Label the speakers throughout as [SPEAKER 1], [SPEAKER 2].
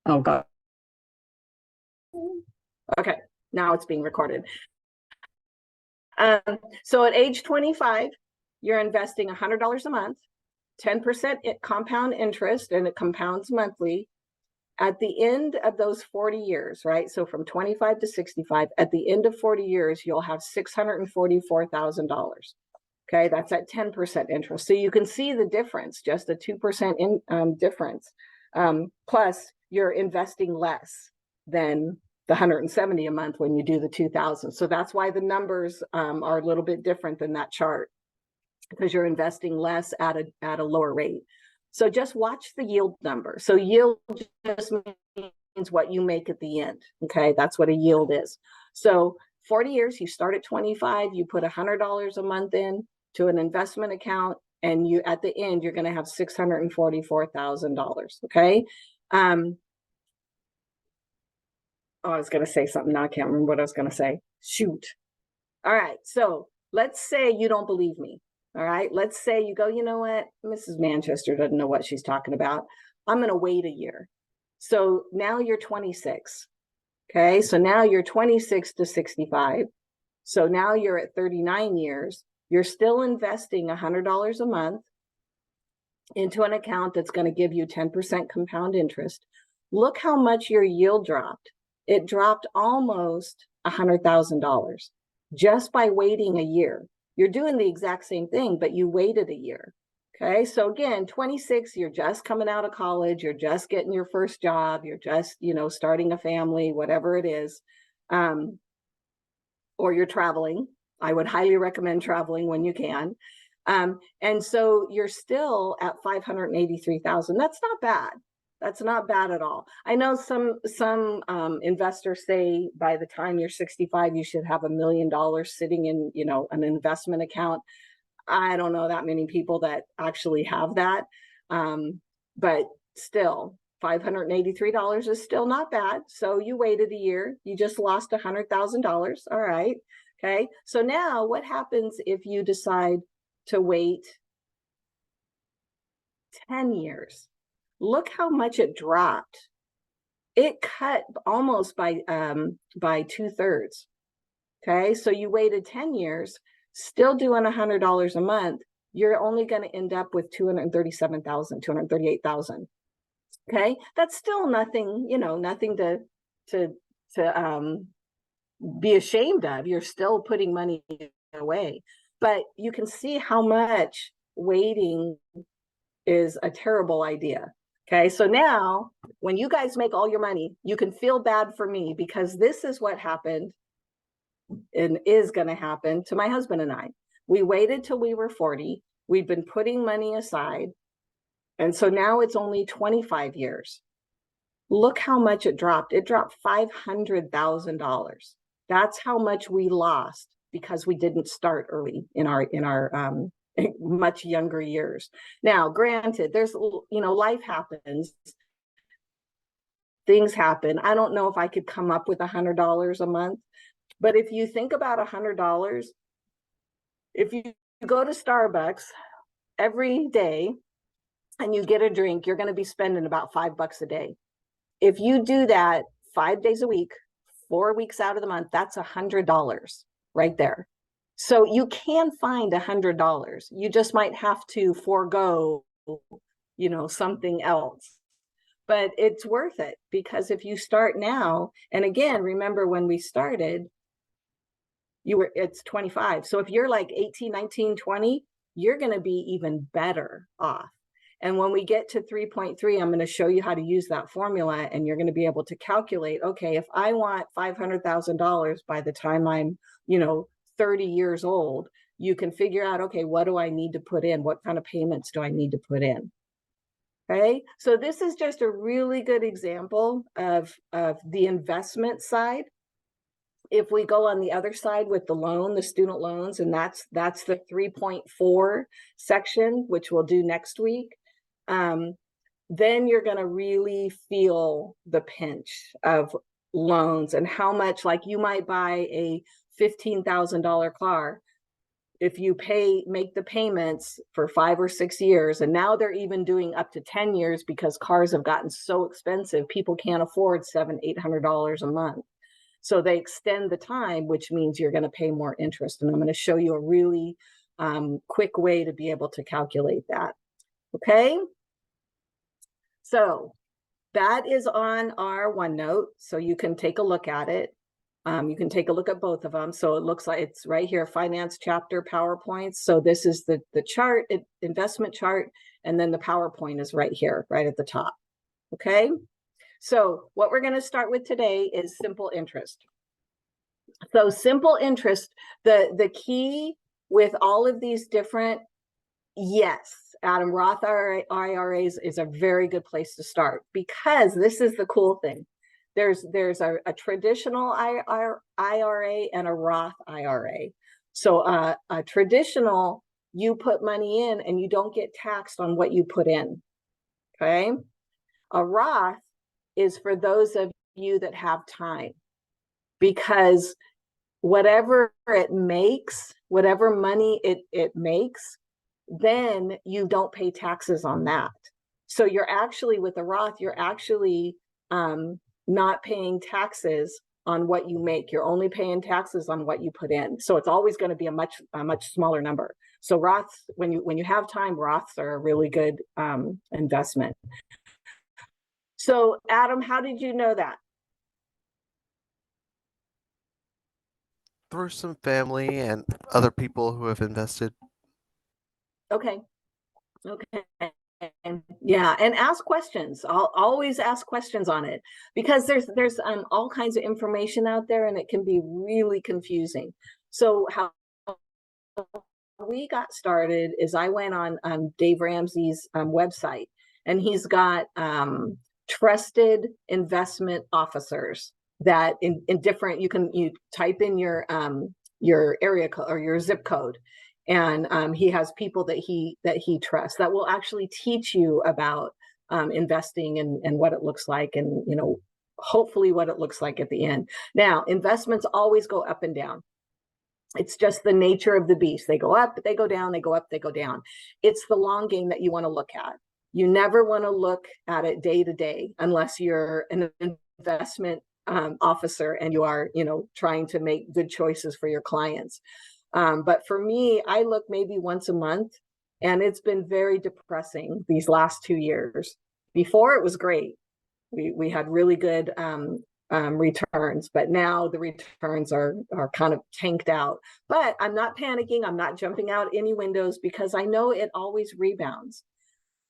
[SPEAKER 1] Oh, God. Okay, now it's being recorded. So at age 25, you're investing $100 a month, 10% compound interest, and it compounds monthly. At the end of those 40 years, right? So from 25 to 65, at the end of 40 years, you'll have $644,000. Okay, that's at 10% interest. So you can see the difference, just a 2% difference. Plus, you're investing less than the 170 a month when you do the 2,000. So that's why the numbers are a little bit different than that chart, because you're investing less at a lower rate. So just watch the yield number. So yield just means what you make at the end. Okay, that's what a yield is. So 40 years, you start at 25, you put $100 a month in to an investment account, and you at the end, you're going to have $644,000. Okay. Oh, I was going to say something. Now I can't remember what I was going to say. Shoot. All right. So let's say you don't believe me. All right. Let's say you go, you know what? Mrs. Manchester doesn't know what she's talking about. I'm going to wait a year. So now you're 26. Okay. So now you're 26 to 65. So now you're at 39 years. You're still investing $100 a month into an account that's going to give you 10% compound interest. Look how much your yield dropped. It dropped almost $100,000 just by waiting a year. You're doing the exact same thing, but you waited a year. Okay, so again, 26, you're just coming out of college, you're just getting your first job, you're just, starting a family, whatever it is, or you're traveling. I would highly recommend traveling when you can. And so you're still at 583,000. That's not bad. That's not bad at all. I know some investors say by the time you're 65, you should have $1 million sitting in, an investment account. I don't know that many people that actually have that. But still, $583 is still not bad. So you waited a year, you just lost $100,000. All right. Okay. So now what happens if you decide to wait 10 years? Look how much it dropped. It cut almost by 2/3. Okay. So you waited 10 years, still doing $100 a month. You're only going to end up with 237,000, 238,000. Okay. That's still nothing, nothing to be ashamed of. You're still putting money away, but you can see how much waiting is a terrible idea. Okay, so now when you guys make all your money, you can feel bad for me, because this is what happened and is going to happen to my husband and I. We waited till we were 40. We've been putting money aside. And so now it's only 25 years. Look how much it dropped. It dropped $500,000. That's how much we lost because we didn't start early in our much younger years. Now, granted, there's, life happens, things happen. I don't know if I could come up with $100 a month, but if you think about $100, if you go to Starbucks every day and you get a drink, you're going to be spending about $5 a day. If you do that 5 days a week, 4 weeks out of the month, that's $100 right there. So you can find $100. You just might have to forego, something else. But it's worth it, because if you start now, and again, remember when we started, it's 25. So if you're like 18, 19, 20, you're going to be even better off. And when we get to 3.3, I'm going to show you how to use that formula, and you're going to be able to calculate, okay, if I want $500,000 by the time I'm, 30 years old, you can figure out, okay, what do I need to put in? What kind of payments do I need to put in? Okay, so this is just a really good example of the investment side. If we go on the other side with the loan, the student loans, and that's the 3.4 section, which we'll do next week, then you're going to really feel the pinch of loans and how much, like you might buy a $15,000 car, if you make the payments for 5 or 6 years, and now they're even doing up to 10 years because cars have gotten so expensive, people can't afford $700-800 a month. So they extend the time, which means you're going to pay more interest. And I'm going to show you a really quick way to be able to calculate that. Okay. So that is on our OneNote. So you can take a look at it. You can take a look at both of them. So it looks like it's right here, finance chapter PowerPoints. So this is the chart, investment chart, and then the PowerPoint is right here, right at the top. Okay. So what we're going to start with today is simple interest. So simple interest, the key with all of these different, yes, Adam, Roth IRAs is a very good place to start, because this is the cool thing. There's a traditional IRA and a Roth IRA. So a traditional, you put money in and you don't get taxed on what you put in. Okay. A Roth is for those of you that have time, because whatever it makes, whatever money it makes, then you don't pay taxes on that. So you're actually, with a Roth, you're actually not paying taxes on what you make. You're only paying taxes on what you put in. So it's always going to be a much smaller number. So Roths, when you have time, Roths are a really good investment. So Adam, how did you know that?
[SPEAKER 2] Through some family and other people who have invested.
[SPEAKER 1] Okay. And yeah, and ask questions. I'll always ask questions on it, because there's all kinds of information out there, and it can be really confusing. So how we got started is I went on Dave Ramsey's website, and he's got trusted investment officers that in different, you type in your area code or your zip code, and he has people that he trusts that will actually teach you about investing and what it looks like, and hopefully what it looks like at the end. Now, investments always go up and down. It's just the nature of the beast. They go up, they go down, they go up, they go down. It's the long game that you want to look at. You never want to look at it day to day unless you're an investment officer and you are, trying to make good choices for your clients. But for me, I look maybe once a month, and it's been very depressing these last 2 years. Before, it was great. We had really good returns, but now the returns are kind of tanked out. But I'm not panicking. I'm not jumping out any windows, because I know it always rebounds.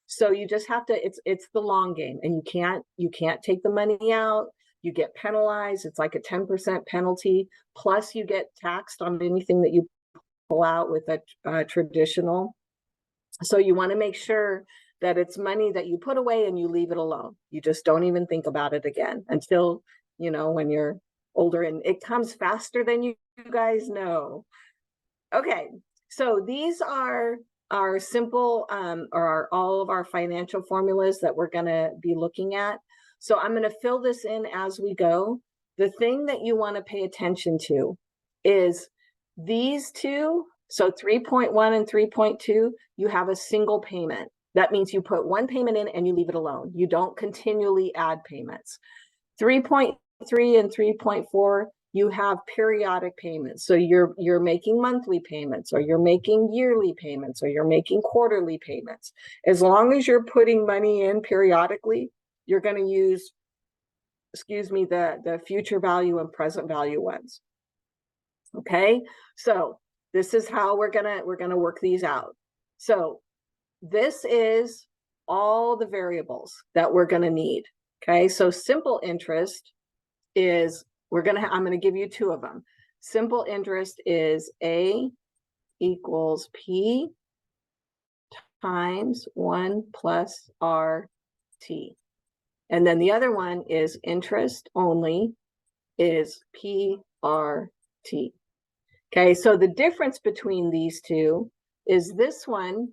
[SPEAKER 1] So you just have to, it's the long game, and you can't take the money out. You get penalized. It's like a 10% penalty. Plus you get taxed on anything that you pull out with a traditional. So you want to make sure that it's money that you put away and you leave it alone. You just don't even think about it again until, when you're older, and it comes faster than you guys know. Okay. So these are our simple, or all of our financial formulas that we're going to be looking at. So I'm going to fill this in as we go. The thing that you want to pay attention to is these two. So 3.1 and 3.2, you have a single payment. That means you put one payment in and you leave it alone. You don't continually add payments. 3.3 and 3.4, you have periodic payments. So you're making monthly payments, or you're making yearly payments, or you're making quarterly payments. As long as you're putting money in periodically, you're going to use, the future value and present value ones. Okay, so this is how we're gonna work these out. So this is all the variables that we're gonna need. Okay, so simple interest is, I'm gonna give you two of them. Simple interest is A equals P times 1 plus RT. And then the other one is interest only, is PRT. Okay, so the difference between these two is this one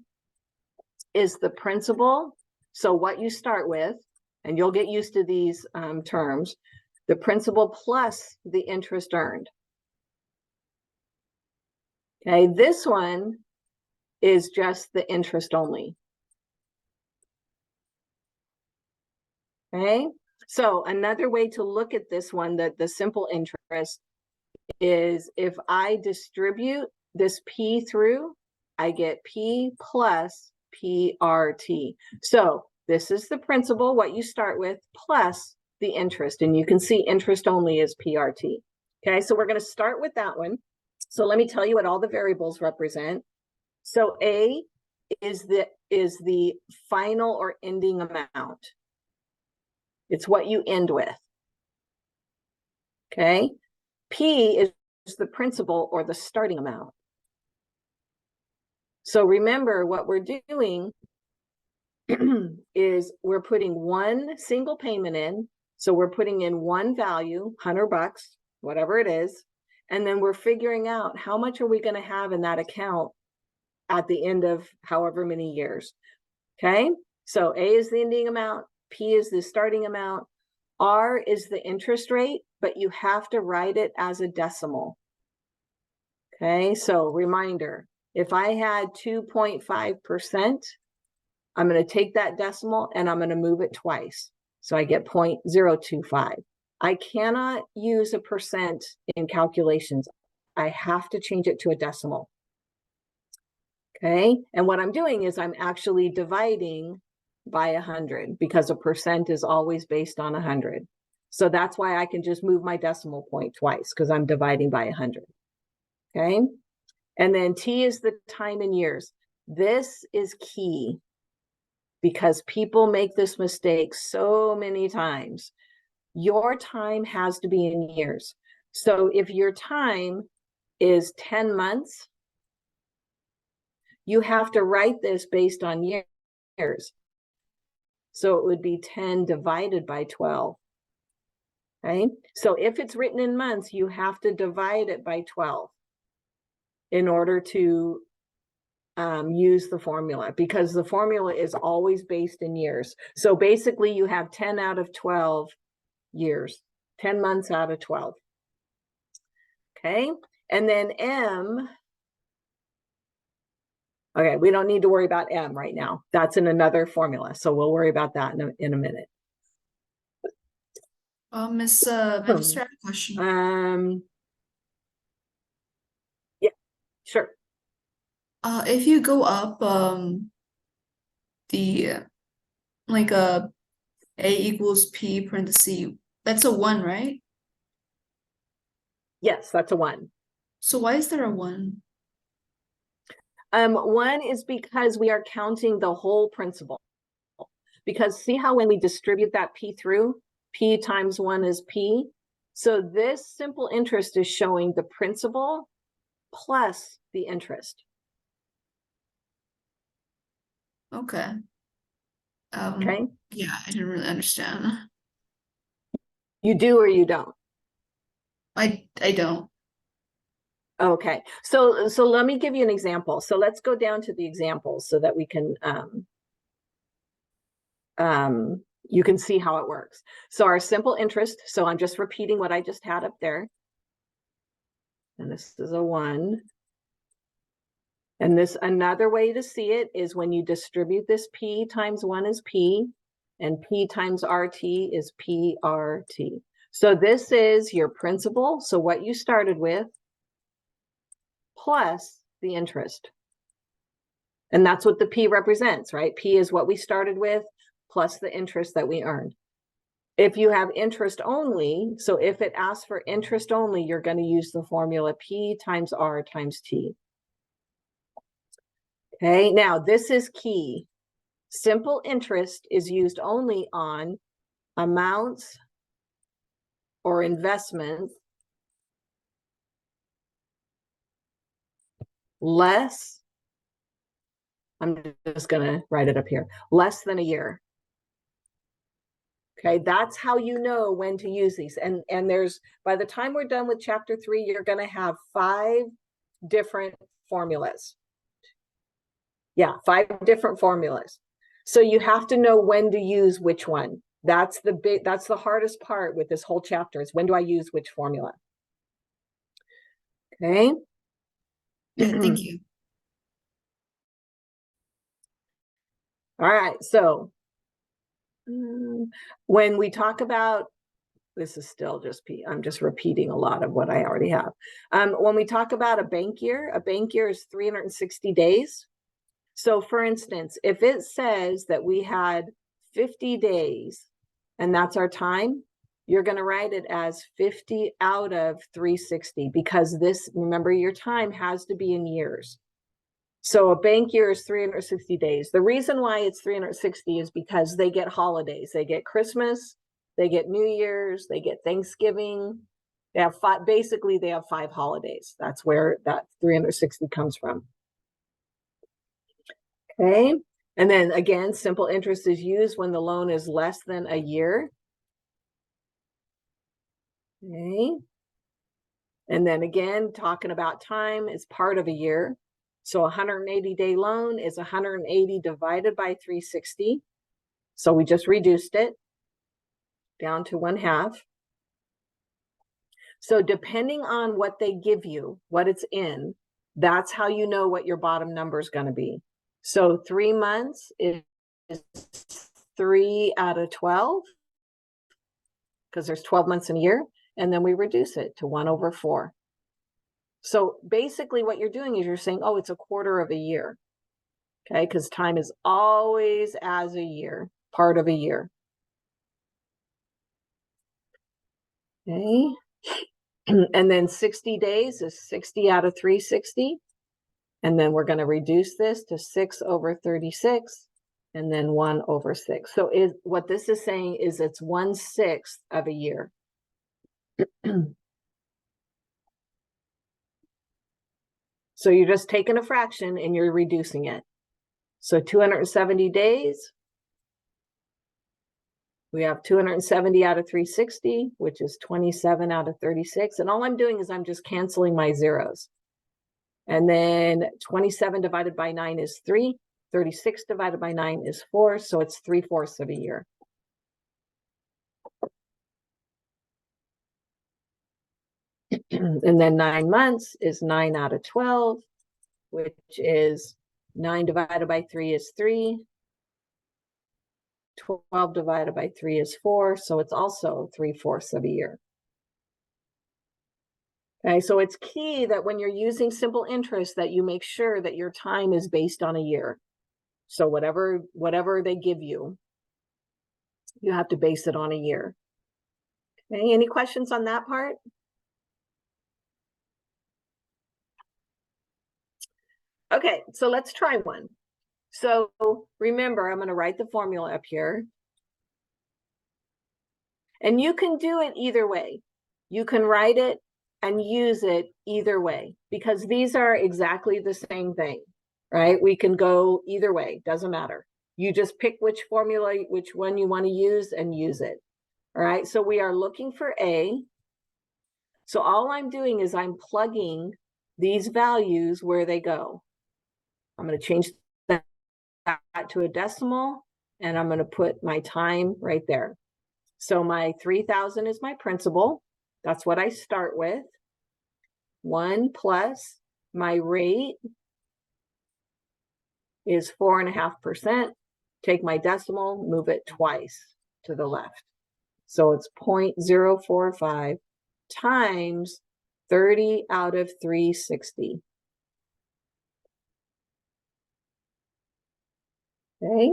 [SPEAKER 1] is the principal. So what you start with, and you'll get used to these terms, the principal plus the interest earned. Okay, this one is just the interest only. Okay, so another way to look at this one, that the simple interest, is if I distribute this P through, I get P plus PRT. So this is the principal, what you start with, plus the interest. And you can see interest only is PRT. Okay, so we're going to start with that one. So let me tell you what all the variables represent. So A is the final or ending amount. It's what you end with. Okay. P is the principal or the starting amount. So remember, what we're doing is we're putting one single payment in. So we're putting in one value, $100, whatever it is. And then we're figuring out how much are we going to have in that account at the end of however many years. Okay. So A is the ending amount. P is the starting amount. R is the interest rate, but you have to write it as a decimal. Okay, so reminder, if I had 2.5%, I'm going to take that decimal and I'm going to move it twice. So I get 0.025. I cannot use a percent in calculations. I have to change it to a decimal. Okay, and what I'm doing is I'm actually dividing by 100 because a percent is always based on 100. So that's why I can just move my decimal point twice, because I'm dividing by 100. Okay, and then T is the time in years. This is key because people make this mistake so many times. Your time has to be in years. So if your time is 10 months, you have to write this based on years. So it would be 10 divided by 12. Okay, so if it's written in months, you have to divide it by 12 in order to use the formula, because the formula is always based in years. So basically you have 10 out of 12 years, 10 months out of 12. Okay, and then M, okay, we don't need to worry about M right now. That's in another formula. So we'll worry about that in a minute.
[SPEAKER 3] Miss Magister, I have a question.
[SPEAKER 1] Yeah, sure.
[SPEAKER 3] If you go up the like A equals P parenthesis, that's a 1, right?
[SPEAKER 1] Yes, that's a 1.
[SPEAKER 3] So why is there a 1?
[SPEAKER 1] 1 is because we are counting the whole principal. Because see how when we distribute that P through, P times 1 is P. So this simple interest is showing the principal plus the interest.
[SPEAKER 3] Okay.
[SPEAKER 1] Okay.
[SPEAKER 3] Yeah, I didn't really understand.
[SPEAKER 1] You do or you don't?
[SPEAKER 3] I don't.
[SPEAKER 1] Okay. So let me give you an example. So let's go down to the examples so that we can you can see how it works. So our simple interest, so I'm just repeating what I just had up there. And this is a 1. And this, another way to see it is when you distribute this P times 1 is P, and P times RT is PRT. So this is your principal, so what you started with, plus the interest. And that's what the P represents, right? P is what we started with, plus the interest that we earned. If you have interest only, so if it asks for interest only, you're going to use the formula P times R times T. Okay, now this is key. Simple interest is used only on amounts or investments less, I'm just going to write it up here, less than a year. Okay, that's how you know when to use these. And there's, by the time we're done with chapter 3, you're going to have 5 different formulas. Yeah, 5 different formulas. So you have to know when to use which one. That's the hardest part with this whole chapter, is when do I use which formula? Okay.
[SPEAKER 3] Yeah, thank you.
[SPEAKER 1] All right, so when we talk about, this is still just I'm just repeating a lot of what I already have. When we talk about a bank year is 360 days. So for instance, if it says that we had 50 days and that's our time, you're going to write it as 50 out of 360 because this, remember, your time has to be in years. So a bank year is 360 days. The reason why it's 360 is because they get holidays. They get Christmas, they get New Year's, they get Thanksgiving. They have basically they have 5 holidays. That's where that 360 comes from. Okay. And then again, simple interest is used when the loan is less than a year. Okay. And then again, talking about time is part of a year. So 180-day loan is 180 divided by 360. So we just reduced it down to 1/2. So depending on what they give you, what it's in, that's how you know what your bottom number is going to be. So 3 months is 3 out of 12 because there's 12 months in a year. And then we reduce it to 1/4. So basically what you're doing is you're saying, oh, it's a quarter of a year. Okay, because time is always as a year, part of a year. Okay. And then 60 days is 60 out of 360. And then we're going to reduce this to 6/36 and then 1/6. So what this is saying is it's 1/6 of a year. So you're just taking a fraction and you're reducing it. So 270 days, we have 270 out of 360, which is 27 out of 36. And all I'm doing is I'm just canceling my zeros. And then 27 divided by 9 is 3. 36 divided by 9 is 4. So it's 3/4 of a year. And then 9 months is 9 out of 12, which is 9 divided by 3 is 3. 12 divided by 3 is 4. So it's also 3/4 of a year. Okay, so it's key that when you're using simple interest that you make sure that your time is based on a year. So whatever they give you, you have to base it on a year. Okay, any questions on that part? Okay, so let's try one. So remember, I'm going to write the formula up here. And you can do it either way. You can write it and use it either way, because these are exactly the same thing, right? We can go either way, doesn't matter. You just pick which formula, which one you want to use and use it. All right, so we are looking for A. So all I'm doing is I'm plugging these values where they go. I'm going to change that to a decimal, and I'm going to put my time right there. So my 3,000 is my principal. That's what I start with. 1 plus my rate is 4.5%. Take my decimal, move it twice to the left. So it's 0.045 times 30 out of 360. Okay,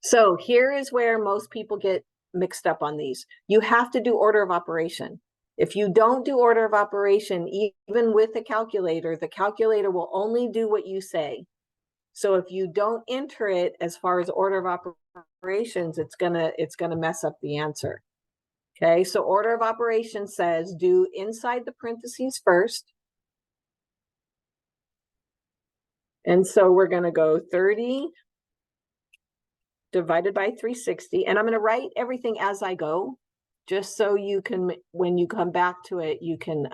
[SPEAKER 1] so here is where most people get mixed up on these. You have to do order of operation. If you don't do order of operation, even with the calculator will only do what you say. So if you don't enter it as far as order of operations, it's gonna mess up the answer. Okay, so order of operation says do inside the parentheses first. And so we're gonna go 30 divided by 360, and I'm going to write everything as I go, just so you can, when you come back to it, you can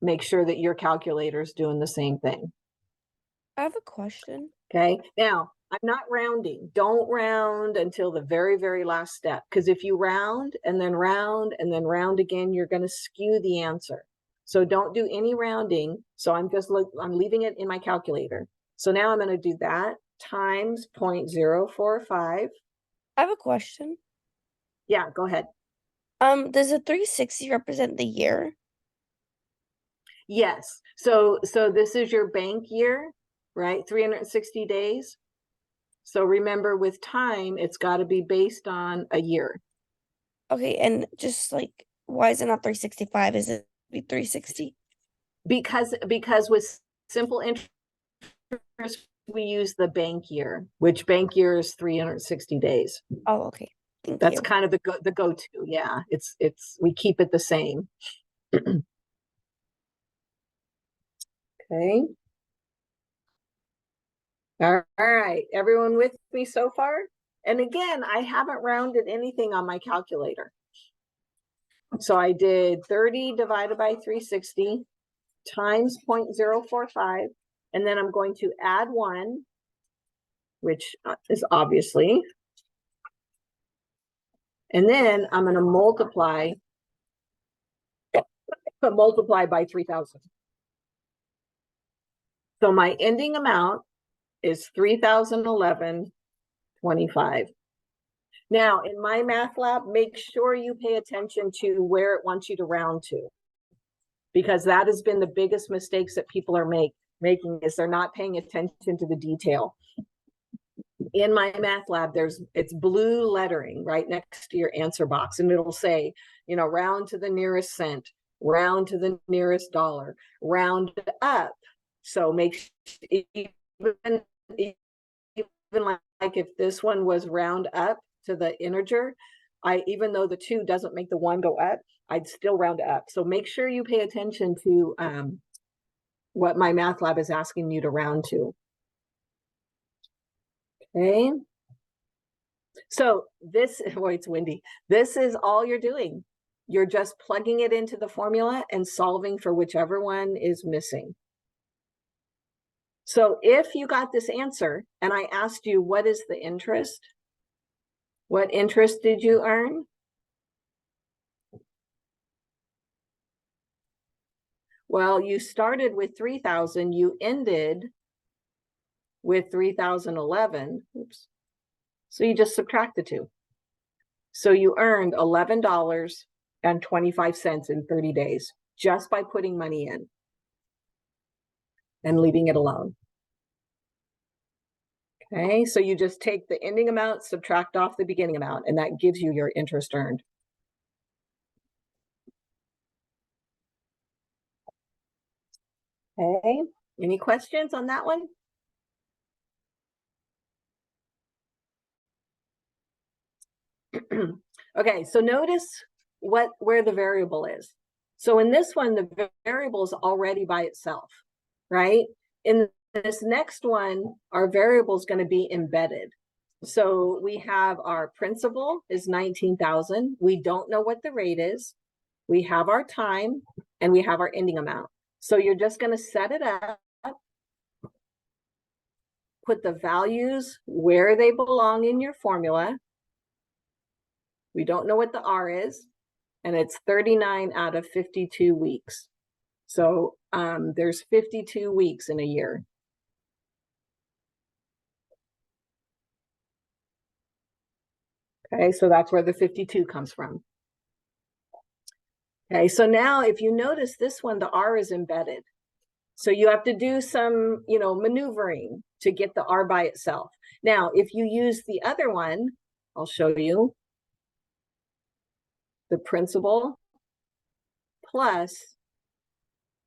[SPEAKER 1] make sure that your calculator is doing the same thing.
[SPEAKER 4] I have a question.
[SPEAKER 1] Okay, now I'm not rounding. Don't round until the very, very last step, because if you round and then round and then round again, you're going to skew the answer. So don't do any rounding. So I'm leaving it in my calculator. So now I'm going to do that times 0.045.
[SPEAKER 4] I have a question.
[SPEAKER 1] Yeah, go ahead.
[SPEAKER 4] Does a 360 represent the year?
[SPEAKER 1] Yes. So this is your bank year, right? 360 days. So remember, with time, it's got to be based on a year.
[SPEAKER 4] Okay, and just like, why is it not 365? Is it be 360?
[SPEAKER 1] Because with simple interest, we use the bank year, which bank year is 360 days.
[SPEAKER 4] Oh, okay. Thank
[SPEAKER 1] That's
[SPEAKER 4] you.
[SPEAKER 1] kind of the go-to. Yeah, it's we keep it the same. Okay. All right, everyone with me so far? And again, I haven't rounded anything on my calculator. So I did 30 divided by 360 times 0.045, and then I'm going to add 1, which is obviously, and then I'm going to multiply by 3,000. So my ending amount is 3,011.25. Now, in my math lab, make sure you pay attention to where it wants you to round to, because that has been the biggest mistakes that people are making is they're not paying attention to the detail. In my math lab, it's blue lettering right next to your answer box, and it'll say, round to the nearest cent, round to the nearest dollar, round up. So make even like if this one was round up to the integer, even though the 2 doesn't make the 1 go up, I'd still round up. So make sure you pay attention to what my math lab is asking you to round to. Okay. So this, boy, it's windy. This is all you're doing. You're just plugging it into the formula and solving for whichever one is missing. So if you got this answer and I asked you, what is the interest? What interest did you earn? Well, you started with 3,000, you ended with 3,011. Oops. So you just subtract the 2. So you earned $11.25 in 30 days just by putting money in and leaving it alone. Okay, so you just take the ending amount, subtract off the beginning amount, and that gives you your interest earned. Okay, any questions on that one? Okay, so notice where the variable is. So in this one, the variable is already by itself, right? In this next one, our variable is going to be embedded. So we have our principal is 19,000. We don't know what the rate is. We have our time and we have our ending amount. So you're just going to set it up, put the values where they belong in your formula. We don't know what the R is, and it's 39 out of 52 weeks. So there's 52 weeks in a year. Okay, so that's where the 52 comes from. Okay, so now if you notice this one, the R is embedded. So you have to do some, maneuvering to get the R by itself. Now, if you use the other one, I'll show you. The principal plus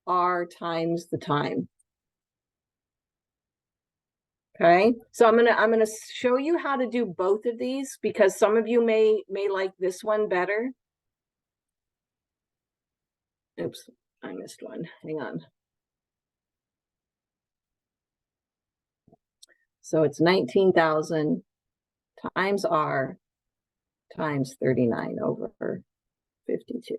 [SPEAKER 1] R times the time. Okay, so I'm gonna show you how to do both of these because some of you may like this one better. Oops, I missed one. Hang on. So it's 19,000 times R times 39 over 52.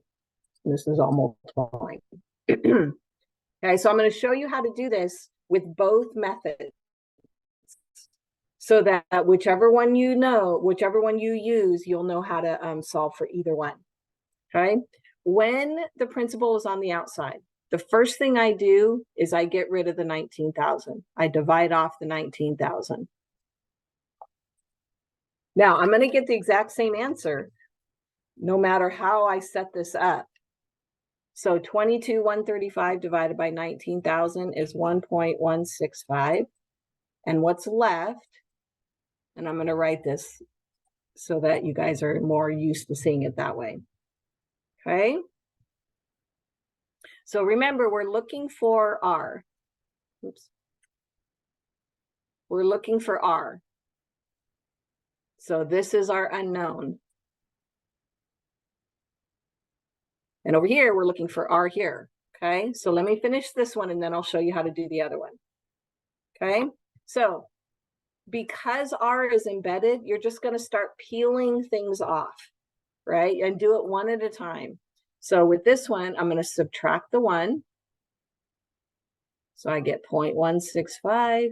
[SPEAKER 1] And this is all multiplying. Okay, so I'm going to show you how to do this with both methods, so that whichever one you use, you'll know how to solve for either one. Okay, when the principal is on the outside, the first thing I do is I get rid of the 19,000. I divide off the 19,000. Now I'm going to get the exact same answer no matter how I set this up. So 22,135 divided by 19,000 is 1.165. And what's left, and I'm going to write this so that you guys are more used to seeing it that way. Okay. So remember, we're looking for R. Oops. We're looking for R. So this is our unknown. And over here, we're looking for R here. Okay. So let me finish this one and then I'll show you how to do the other one. Okay. So because R is embedded, you're just going to start peeling things off, right? And do it one at a time. So with this one, I'm going to subtract the 1. So I get 0.165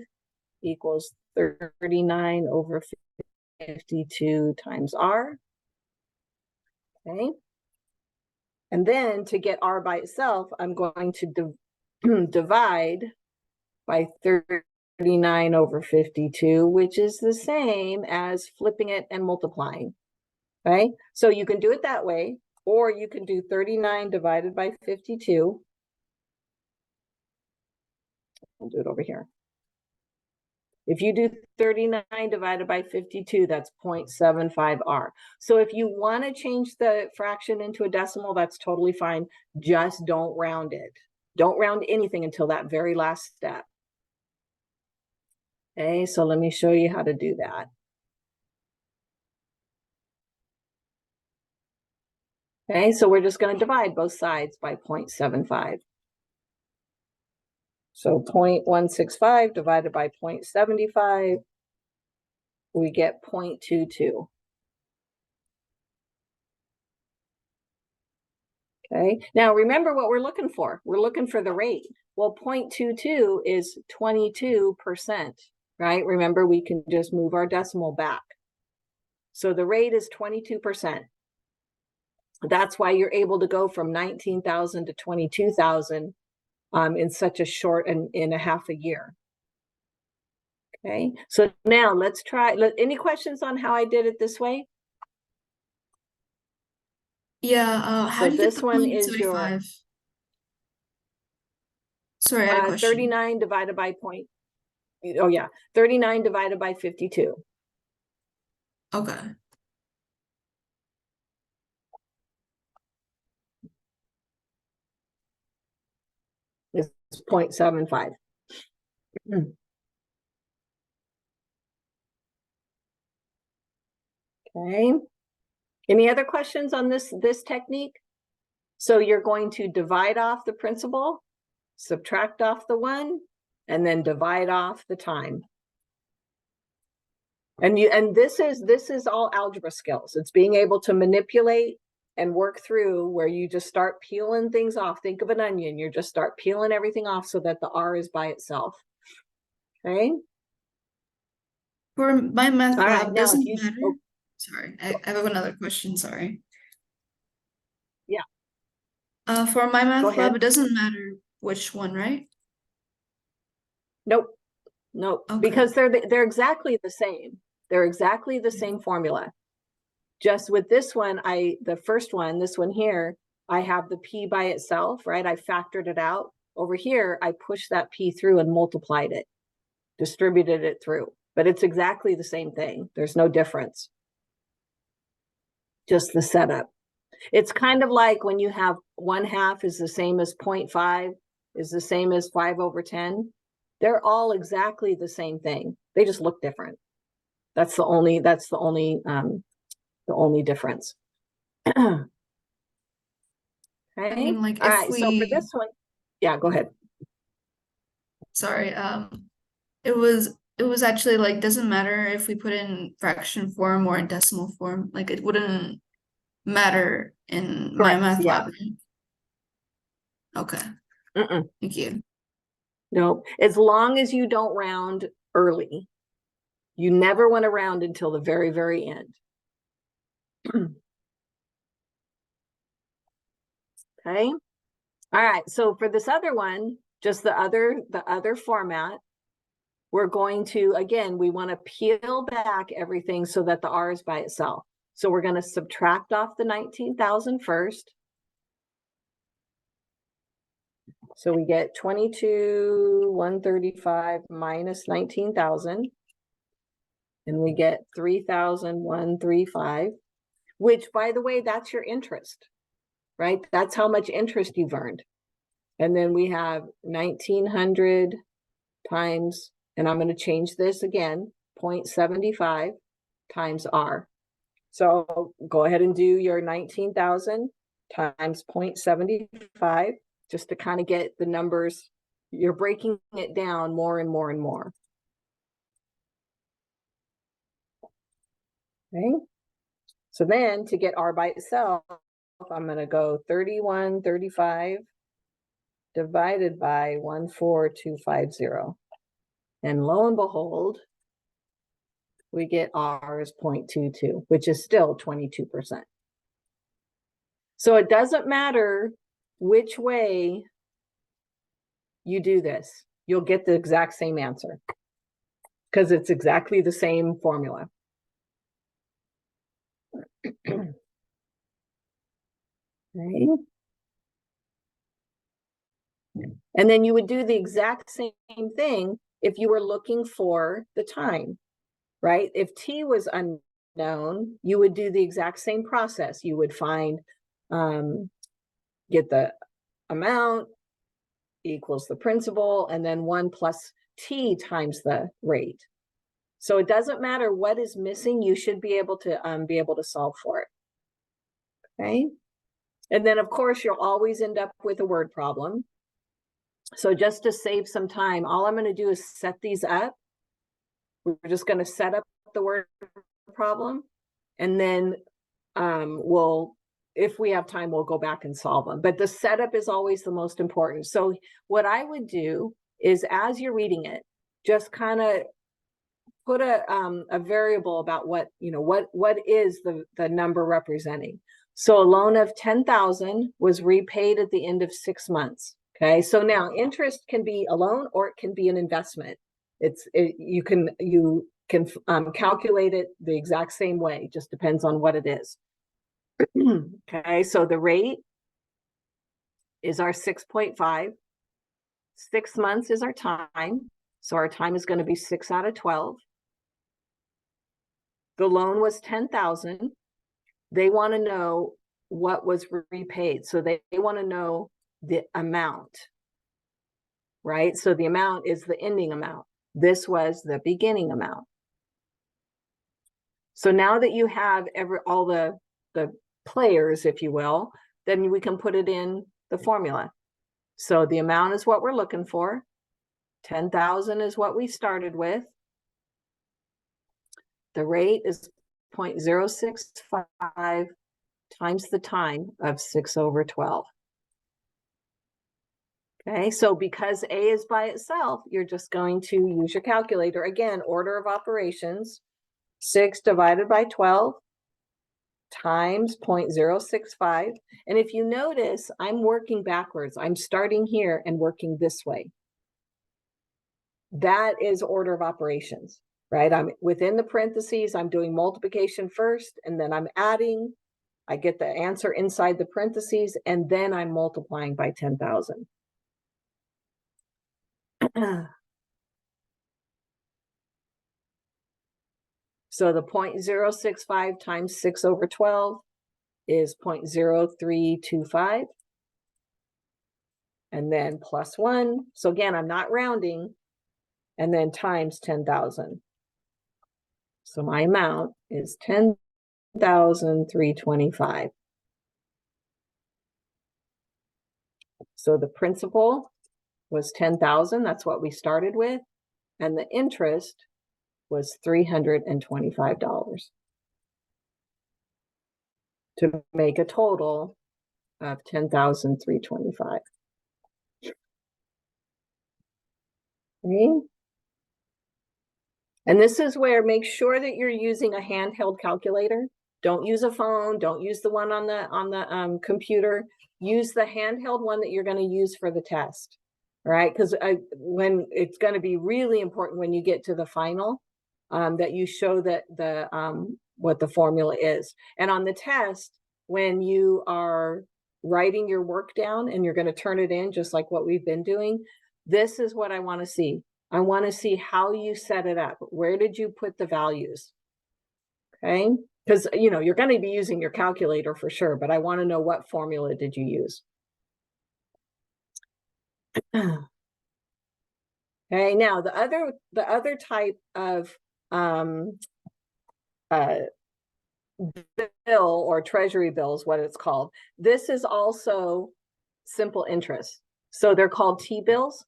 [SPEAKER 1] equals 39 over 52 times R. Okay. And then to get R by itself, I'm going to divide by 39 over 52, which is the same as flipping it and multiplying. Okay. So you can do it that way, or you can do 39 divided by 52. I'll do it over here. If you do 39 divided by 52, that's 0.75 R. So if you want to change the fraction into a decimal, that's totally fine. Just don't round it. Don't round anything until that very last step. Okay, so let me show you how to do that. Okay, so we're just going to divide both sides by 0.75. So 0.165 divided by 0.75, we get 0.22. Okay, now remember what we're looking for. We're looking for the rate. Well, 0.22 is 22%, right? Remember, we can just move our decimal back. So the rate is 22%. That's why you're able to go from 19,000 to 22,000 in such a short and in a half a year. Okay, so now let's try. Any questions on how I did it this way?
[SPEAKER 3] Yeah, how
[SPEAKER 1] So
[SPEAKER 3] do you get
[SPEAKER 1] this
[SPEAKER 3] the
[SPEAKER 1] one is your
[SPEAKER 3] 0.75? Sorry, I had a question.
[SPEAKER 1] 39 divided by point. Oh yeah, 39 divided by 52.
[SPEAKER 3] Okay.
[SPEAKER 1] Is 0.75. Okay. Any other questions on this technique? So you're going to divide off the principal, subtract off the 1, and then divide off the time. And this is all algebra skills. It's being able to manipulate and work through where you just start peeling things off. Think of an onion. You just start peeling everything off so that the R is by itself. Okay.
[SPEAKER 3] For my math
[SPEAKER 1] All right,
[SPEAKER 3] lab,
[SPEAKER 1] now
[SPEAKER 3] doesn't
[SPEAKER 1] if you
[SPEAKER 3] matter. Sorry, I have another question. Sorry.
[SPEAKER 1] Yeah.
[SPEAKER 3] For my
[SPEAKER 1] Go
[SPEAKER 3] math
[SPEAKER 1] ahead.
[SPEAKER 3] lab, it doesn't matter which one, right?
[SPEAKER 1] Nope. Nope.
[SPEAKER 3] Okay.
[SPEAKER 1] Because they're exactly the same. They're exactly the same formula. Just with this one, the first one, this one here, I have the P by itself, right? I factored it out. Over here, I pushed that P through and multiplied it, distributed it through. But it's exactly the same thing. There's no difference. Just the setup. It's kind of like when you have 1/2 is the same as 0.5, is the same as 5 over 10. They're all exactly the same thing. They just look different. That's the only difference. Okay.
[SPEAKER 3] I mean, like,
[SPEAKER 1] All
[SPEAKER 3] if
[SPEAKER 1] right. So for this one, yeah, go ahead.
[SPEAKER 3] sorry, it was actually like, doesn't matter if we put in fraction form or in decimal form, like it wouldn't matter in my
[SPEAKER 1] Correct,
[SPEAKER 3] math
[SPEAKER 1] yeah.
[SPEAKER 3] lab. Okay,
[SPEAKER 1] Mm-mm.
[SPEAKER 3] thank you.
[SPEAKER 1] No, as long as you don't round early. You never want to round until the very, very end. Okay. All right, so for this other one, just the other format, we're going to, again, we want to peel back everything so that the R is by itself. So we're going to subtract off the 19,000 first. So we get 22,135 minus 19,000. And we get 3,135, which, by the way, that's your interest, right? That's how much interest you've earned. And then we have 1,900 times, and I'm going to change this again, 0.75 times R. So go ahead and do your 19,000 times 0.75, just to kind of get the numbers. You're breaking it down more and more and more. Okay. So then to get R by itself, I'm going to go 3135 divided by 14250. And lo and behold, we get R is 0.22, which is still 22%. So it doesn't matter which way you do this, you'll get the exact same answer because it's exactly the same formula. Okay. And then you would do the exact same thing if you were looking for the time, right? If T was unknown, you would do the exact same process. You would find, get the amount equals the principal, and then 1 plus T times the rate. So it doesn't matter what is missing, you should be able to solve for it. Okay. And then of course you'll always end up with a word problem. So just to save some time, all I'm going to do is set these up. We're just going to set up the word problem, and then if we have time, we'll go back and solve them. But the setup is always the most important. So what I would do is, as you're reading it, just kind of put a variable about what is the number representing. So a loan of 10,000 was repaid at the end of 6 months. Okay, so now interest can be a loan or it can be an investment. You can calculate it the exact same way, just depends on what it is. Okay, so the rate is our 6.5. 6 months is our time. So our time is going to be 6 out of 12. The loan was 10,000. They want to know what was repaid. So they want to know the amount, right? So the amount is the ending amount. This was the beginning amount. So now that you have all the players, if you will, then we can put it in the formula. So the amount is what we're looking for. 10,000 is what we started with. The rate is 0.065 times the time of 6 over 12. Okay, so because A is by itself, you're just going to use your calculator. Again, order of operations, 6 divided by 12 times 0.065. And if you notice, I'm working backwards. I'm starting here and working this way. That is order of operations, right? I'm within the parentheses, I'm doing multiplication first, and then I'm adding. I get the answer inside the parentheses, and then I'm multiplying by 10,000. So the 0.065 times 6 over 12 is 0.0325. And then plus 1. So again, I'm not rounding. And then times 10,000. So my amount is 10,325. So the principal was 10,000. That's what we started with. And the interest was $325 to make a total of 10,325. Okay. And this is where make sure that you're using a handheld calculator. Don't use a phone. Don't use the one on the computer. Use the handheld one that you're going to use for the test, right? Because when it's going to be really important when you get to the final, that you show that what the formula is. And on the test, when you are writing your work down and you're going to turn it in, just like what we've been doing, this is what I want to see. I want to see how you set it up. Where did you put the values? Okay. Because, you know, you're going to be using your calculator for sure, but I want to know what formula did you use. Okay, now the other type of bill or treasury bill is what it's called. This is also simple interest. So they're called T-bills.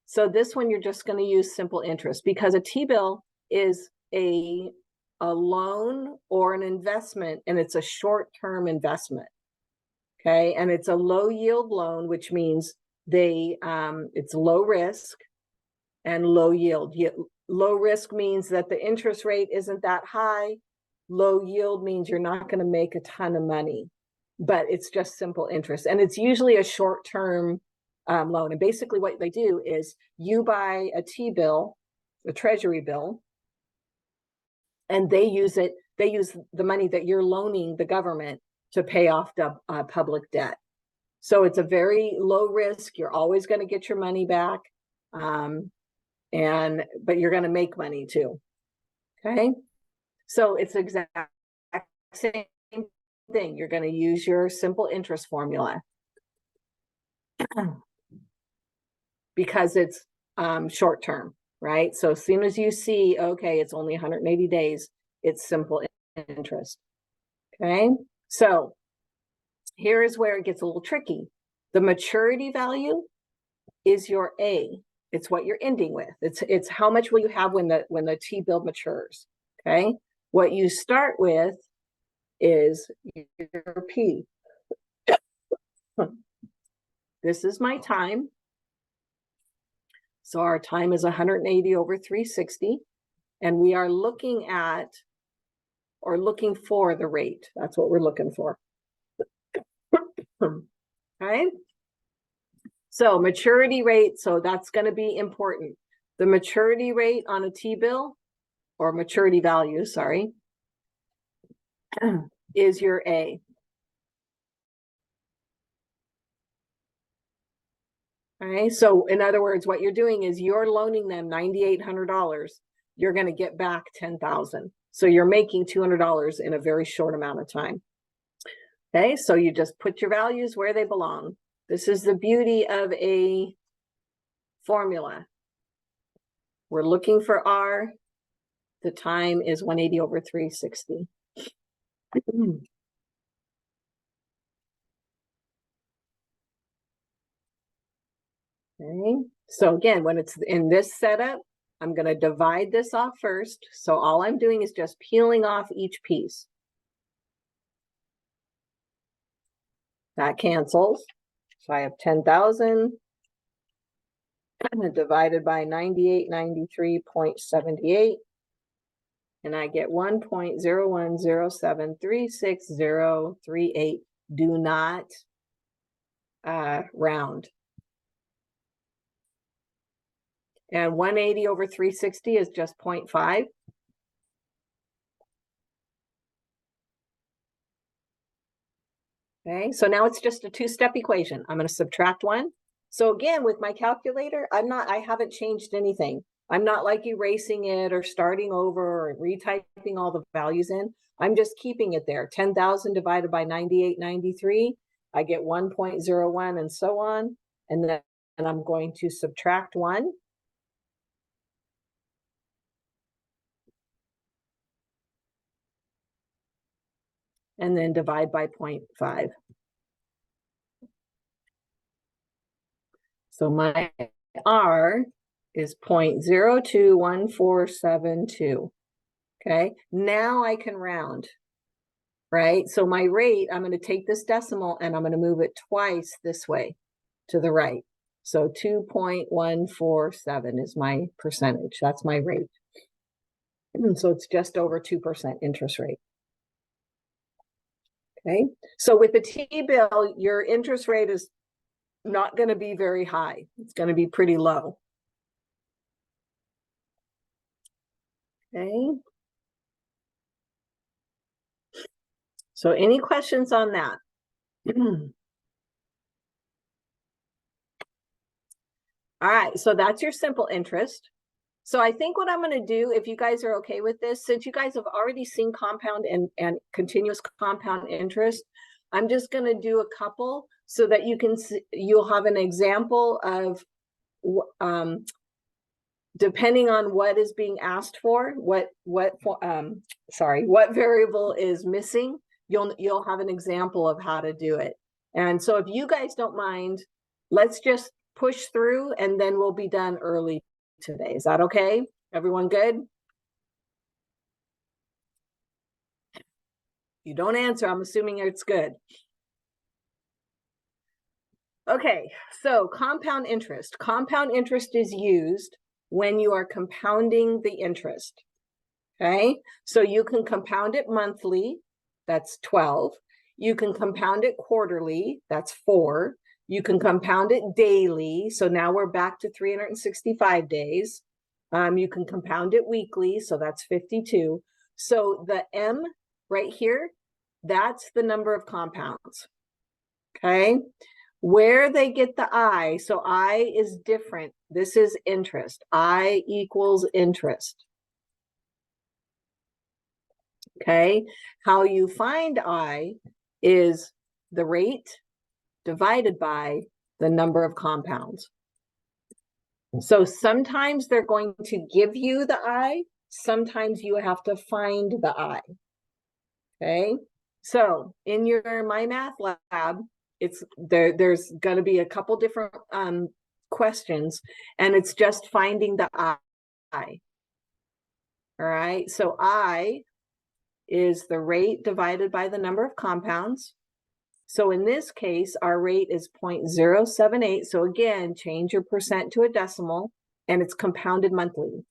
[SPEAKER 1] So this one you're just going to use simple interest, because a T-bill is a loan or an investment, and it's a short-term investment. Okay, and it's a low yield loan, which means it's low risk and low yield. Low risk means that the interest rate isn't that high. Low yield means you're not going to make a ton of money, but it's just simple interest, and it's usually a short-term loan. And basically what they do is you buy a T-bill, a treasury bill, and they use the money that you're loaning the government to pay off the public debt. So it's a very low risk. You're always going to get your money back, but you're going to make money too. Okay, so it's exact same thing. You're going to use your simple interest formula because it's short term, right? So as soon as you see, okay, it's only 180 days, it's simple interest. Okay, so here is where it gets a little tricky. The maturity value is your A. It's what you're ending with. It's how much will you have when the T-bill matures. Okay, what you start with is your P. This is my time. So our time is 180 over 360, and we are looking at or looking for the rate. That's what we're looking for. Okay, so maturity rate, so that's going to be important. The maturity rate on a T-bill, or maturity value, sorry, is your A. Okay, so in other words, what you're doing is you're loaning them $9,800. You're going to get back $10,000. So you're making $200 in a very short amount of time. Okay, so you just put your values where they belong. This is the beauty of a formula. We're looking for R. The time is 180 over 360. Okay, so again, when it's in this setup, I'm going to divide this off first. So all I'm doing is just peeling off each piece. That cancels. So I have 10,000 divided by 9893.78. And I get 1.0107360038. Do not round. And 180 over 360 is just 0.5. Okay, so now it's just a two-step equation. I'm going to subtract 1. So again, with my calculator, I haven't changed anything. I'm not like erasing it or starting over or retyping all the values in. I'm just keeping it there. 10,000 divided by 9893, I get 1.01 and so on. And then I'm going to subtract 1. And then divide by 0.5. So my R is 0.021472. Okay, now I can round, right? So my rate, I'm going to take this decimal and I'm going to move it twice this way to the right. So 2.147 is my percentage. That's my rate. So it's just over 2% interest rate. Okay, so with the T-bill, your interest rate is not going to be very high. It's going to be pretty low. Okay. So any questions on that? All right, so that's your simple interest. So I think what I'm going to do, if you guys are okay with this, since you guys have already seen compound and continuous compound interest, I'm just going to do a couple so that you can see, you'll have an example of depending on what is being asked for, what variable is missing, you'll have an example of how to do it. And so if you guys don't mind, let's just push through and then we'll be done early today. Is that okay? Everyone good? You don't answer, I'm assuming it's good. Okay, so compound interest. Compound interest is used when you are compounding the interest. Okay, so you can compound it monthly, that's 12. You can compound it quarterly, that's 4. You can compound it daily, so now we're back to 365 days. You can compound it weekly, so that's 52. So the M right here, that's the number of compounds. Okay, where they get the I, so I is different. This is interest. I equals interest. Okay, how you find I is the rate divided by the number of compounds. So sometimes they're going to give you the I, sometimes you have to find the I. Okay, so in your My Math lab, there's going to be a couple different questions, and it's just finding the I. All right, so I is the rate divided by the number of compounds. So in this case, our rate is 0.078. So again, change your percent to a decimal, and it's compounded monthly.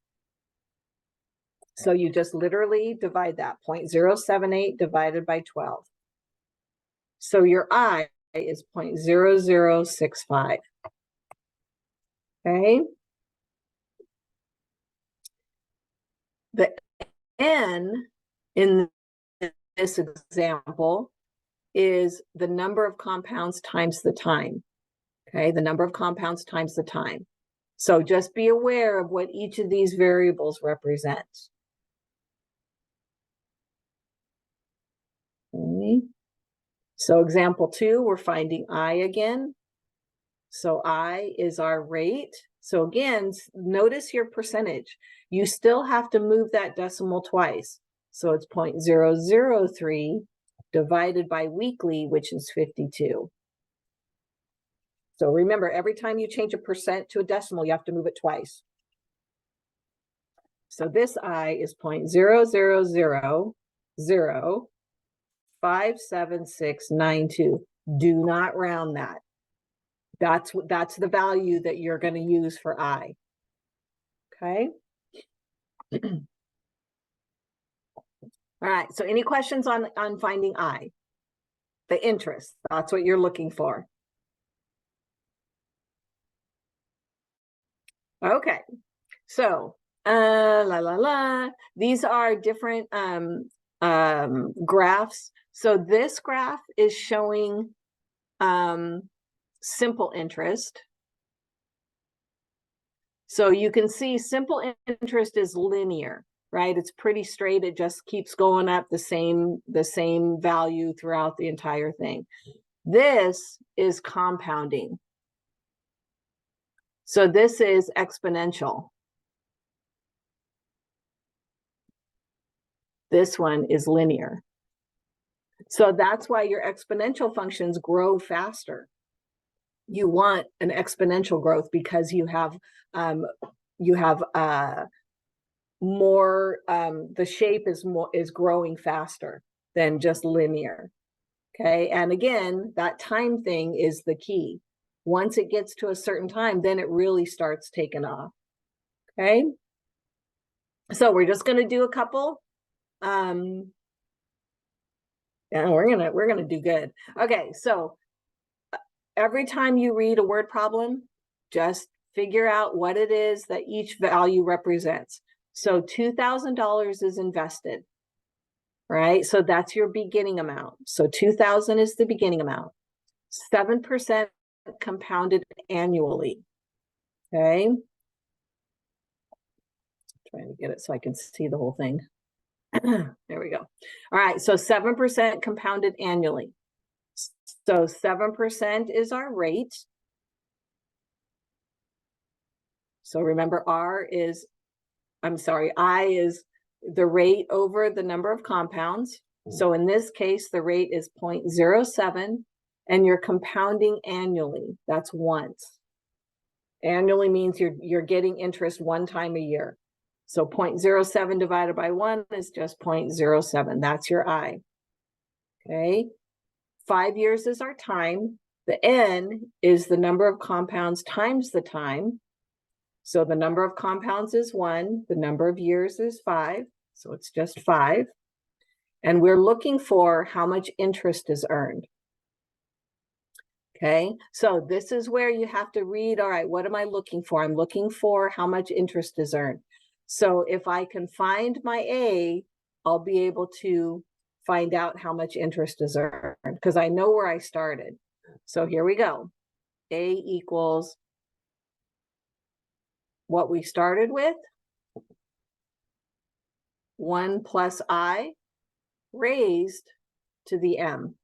[SPEAKER 1] So you just literally divide that, 0.078 divided by 12. So your I is 0.0065. Okay. The N in this example is the number of compounds times the time. Okay, the number of compounds times the time. So just be aware of what each of these variables represents. Okay. So example 2, we're finding I again. So I is our rate. So again, notice your percentage. You still have to move that decimal twice. So it's 0.003 divided by weekly, which is 52. So remember, every time you change a percent to a decimal, you have to move it twice. So this I is 0.000057692. Do not round that. That's the value that you're going to use for I. Okay. All right. So any questions on finding I? The interest, that's what you're looking for. Okay. So these are different graphs. So this graph is showing simple interest. So you can see simple interest is linear, right? It's pretty straight. It just keeps going up the same value throughout the entire thing. This is compounding. So this is exponential. This one is linear. So that's why your exponential functions grow faster. You want an exponential growth because you have more, the shape is growing faster than just linear. Okay, and again, that time thing is the key. Once it gets to a certain time, then it really starts taking off. Okay, so we're just going to do a couple. Yeah, we're gonna do good. Okay, so every time you read a word problem, just figure out what it is that each value represents. So $2,000 is invested, right? So that's your beginning amount. So 2,000 is the beginning amount. 7% compounded annually. Okay. Trying to get it so I can see the whole thing. There we go. All right, so 7% compounded annually. So 7% is our rate. So remember, I is the rate over the number of compounds. So in this case, the rate is 0.07, and you're compounding annually. That's once. Annually means you're getting interest one time a year. So 0.07 divided by 1 is just 0.07. That's your I. Okay. 5 years is our time. The N is the number of compounds times the time. So the number of compounds is 1. The number of years is 5. So it's just 5. And we're looking for how much interest is earned. Okay, so this is where you have to read, all right, what am I looking for? I'm looking for how much interest is earned. So if I can find my A, I'll be able to find out how much interest is earned because I know where I started. So here we go. A equals what we started with, 1 plus I raised to the M.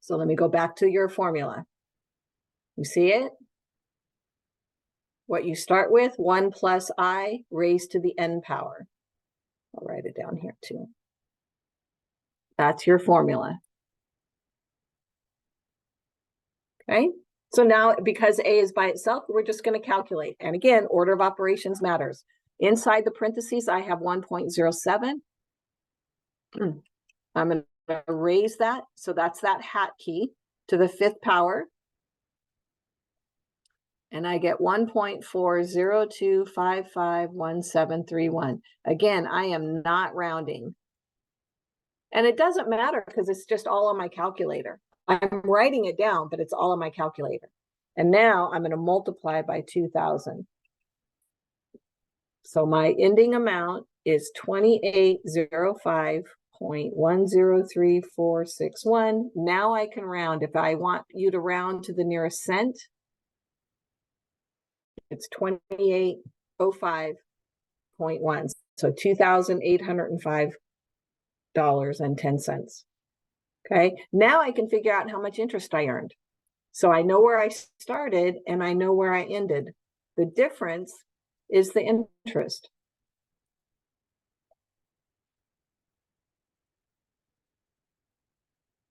[SPEAKER 1] So let me go back to your formula. You see it? What you start with, 1 plus I raised to the N power. I'll write it down here too. That's your formula. Okay, so now because A is by itself, we're just going to calculate. And again, order of operations matters. Inside the parentheses, I have 1.07. I'm going to raise that. So that's that hat key to the 5th power. And I get 1.402551731. Again, I am not rounding. And it doesn't matter because it's just all on my calculator. I'm writing it down, but it's all on my calculator. And now I'm going to multiply by 2,000. So my ending amount is 2805.103461. Now I can round. If I want you to round to the nearest cent, it's 2805.1. So $2,805.10. Okay, now I can figure out how much interest I earned. So I know where I started and I know where I ended. The difference is the interest.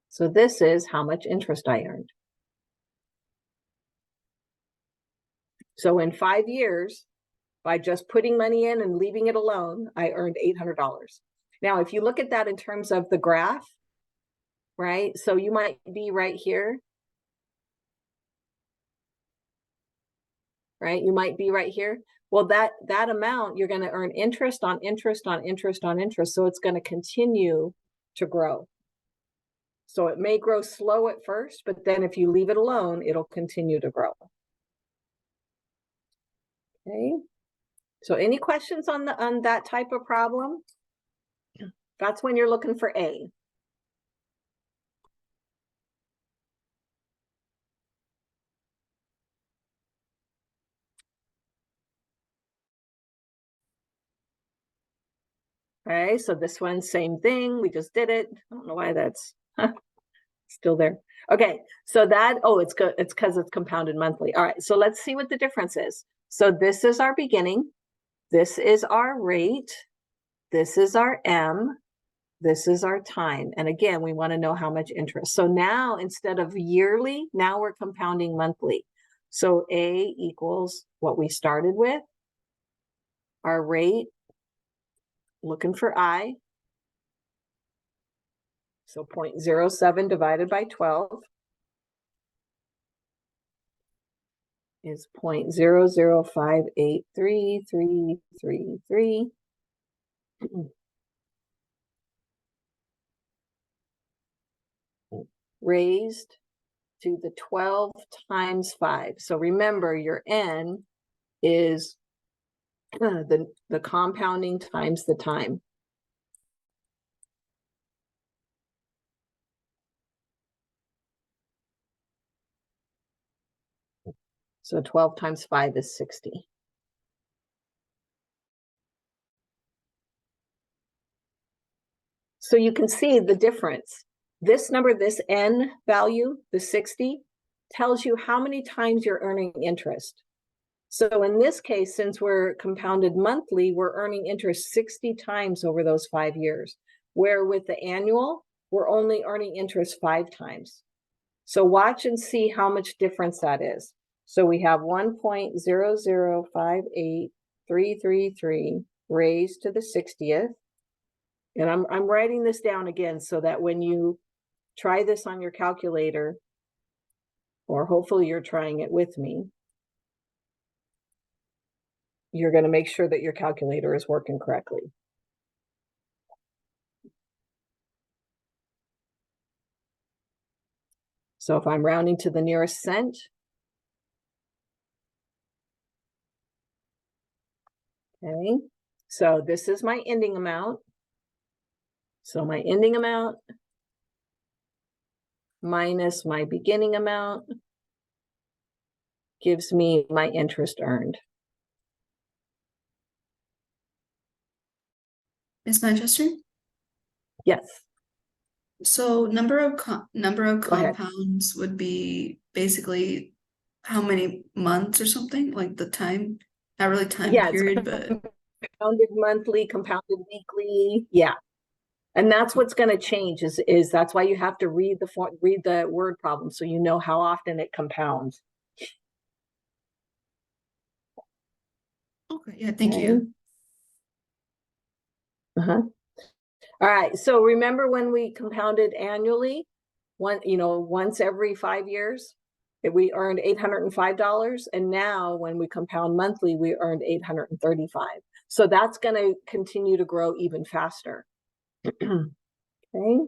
[SPEAKER 1] So this is how much interest I earned. So in 5 years, by just putting money in and leaving it alone, I earned $800. Now, if you look at that in terms of the graph, right? So you might be right here, right? You might be right here. Well, that amount, you're going to earn interest on interest on interest on interest. So it's going to continue to grow. So it may grow slow at first, but then if you leave it alone, it'll continue to grow. Okay. So any questions on that type of problem? That's when you're looking for A. Okay, so this one, same thing. We just did it. I don't know why that's still there. Okay, so that, oh, it's good. It's because it's compounded monthly. All right, so let's see what the difference is. So this is our beginning. This is our rate. This is our M. This is our time. And again, we want to know how much interest. So now instead of yearly, now we're compounding monthly. So A equals what we started with, our rate, looking for I. So 0.07 divided by 12 is 0.005833333. raised to the 12 times 5. So remember, your n is the compounding times the time. So 12 times 5 is 60. So you can see the difference. This number, this n value, the 60, tells you how many times you're earning interest. So in this case, since we're compounded monthly, we're earning interest 60 times over those 5 years, where with the annual, we're only earning interest 5 times. So watch and see how much difference that is. So we have 1.0058333 raised to the 60th. And I'm writing this down again so that when you try this on your calculator, or hopefully you're trying it with me, you're going to make sure that your calculator is working correctly. So if I'm rounding to the nearest cent, okay, so this is my ending amount. So my ending amount minus my beginning amount gives me my interest earned.
[SPEAKER 3] Ms. Manchester?
[SPEAKER 1] Yes.
[SPEAKER 3] So number of
[SPEAKER 1] Go ahead.
[SPEAKER 3] compounds would be basically how many months or something, like the time, not really time
[SPEAKER 1] Yeah,
[SPEAKER 3] period, but
[SPEAKER 1] compounded monthly, compounded weekly. Yeah. And that's what's going to change is that's why you have to read the word problem so you know how often it compounds.
[SPEAKER 3] okay, yeah, thank you.
[SPEAKER 1] All right. So remember when we compounded annually, once every 5 years, we earned $805. And now when we compound monthly, we earned $835. So that's going to continue to grow even faster. Okay.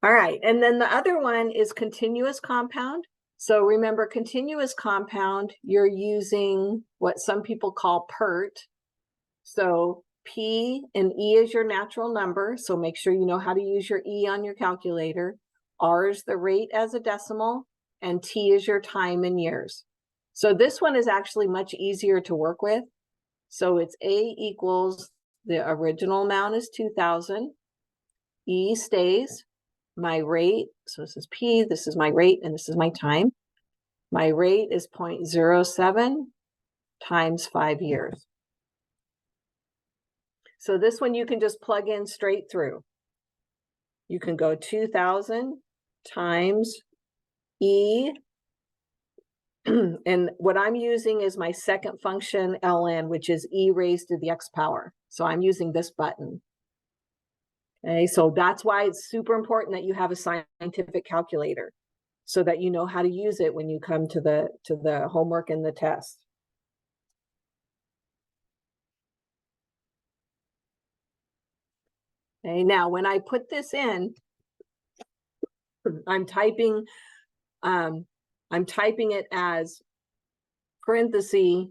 [SPEAKER 1] All right. And then the other one is continuous compound. So remember, continuous compound, you're using what some people call PERT. So P and E is your natural number. So make sure you know how to use your E on your calculator. R is the rate as a decimal, and T is your time in years. So this one is actually much easier to work with. So it's A equals, the original amount is 2,000. E stays. My rate, so this is P, this is my rate, and this is my time. My rate is 0.07 times 5 years. So this one you can just plug in straight through. You can go 2,000 times E, and what I'm using is my second function ln, which is E raised to the x power. So I'm using this button. Okay, so that's why it's super important that you have a scientific calculator so that you know how to use it when you come to the homework and the test. Okay, now when I put this in, I'm typing it as parenthesis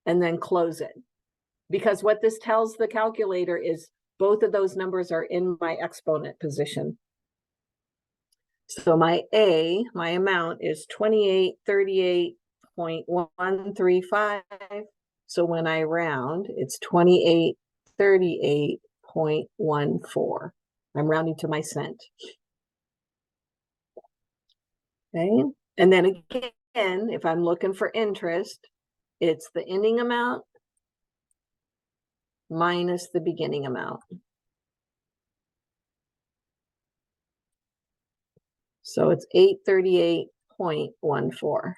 [SPEAKER 1] and then close it. Because what this tells the calculator is both of those numbers are in my exponent position. So my amount is 2838.135. So when I round, it's 2838.14. I'm rounding to my cent. Okay. And then again, if I'm looking for interest, it's the ending amount minus the beginning amount. So it's 838.14.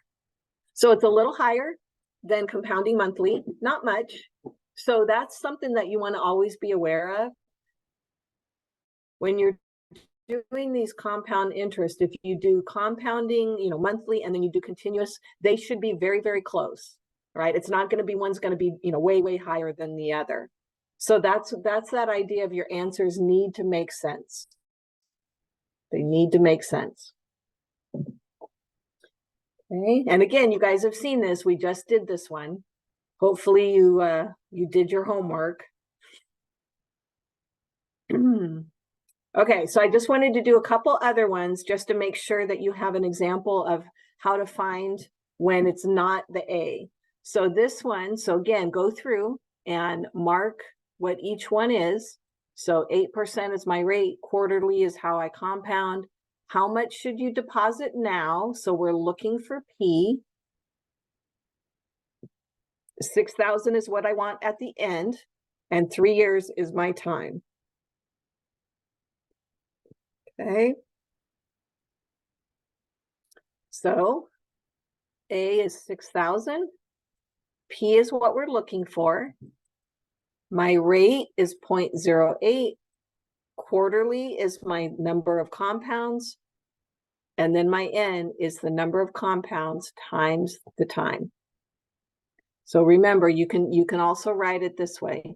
[SPEAKER 1] So it's a little higher than compounding monthly, not much. So that's something that you want to always be aware of. When you're doing these compound interest, if you do compounding, monthly, and then you do continuous, they should be very, very close, right? It's not going to be, one's going to be, way, way higher than the other. So that's that idea of your answers need to make sense. They need to make sense. Okay, and again, you guys have seen this. We just did this one. Hopefully you did your homework. Okay, so I just wanted to do a couple other ones just to make sure that you have an example of how to find when it's not the A. So this one, so again, go through and mark what each one is. So 8% is my rate, quarterly is how I compound. How much should you deposit now? So we're looking for P. 6,000 is what I want at the end, and 3 years is my time. Okay. So A is 6,000. P is what we're looking for. My rate is 0.08. Quarterly is my number of compounds. And then my N is the number of compounds times the time. So remember, you can also write it this way.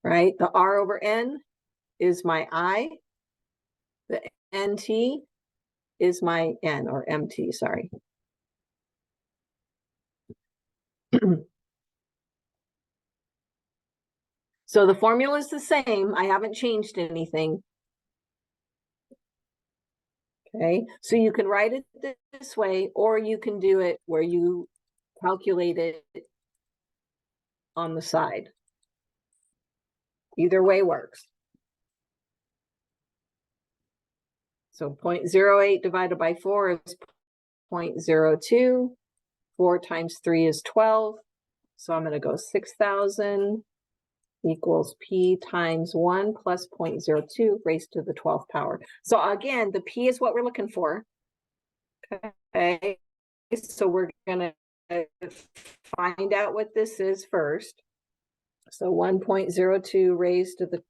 [SPEAKER 1] Right? The R over N is my I. The NT is my N, or MT, sorry. So the formula is the same. I haven't changed anything. Okay, so you can write it this way, or you can do it where you calculate it on the side. Either way works. So 0.08 divided by 4 is 0.02. 4 times 3 is 12. So I'm going to go 6,000 equals P times 1 plus 0.02 raised to the 12th power. So again, the P is what we're looking for. Okay, so we're going to find out what this is first. So 1.02 raised to the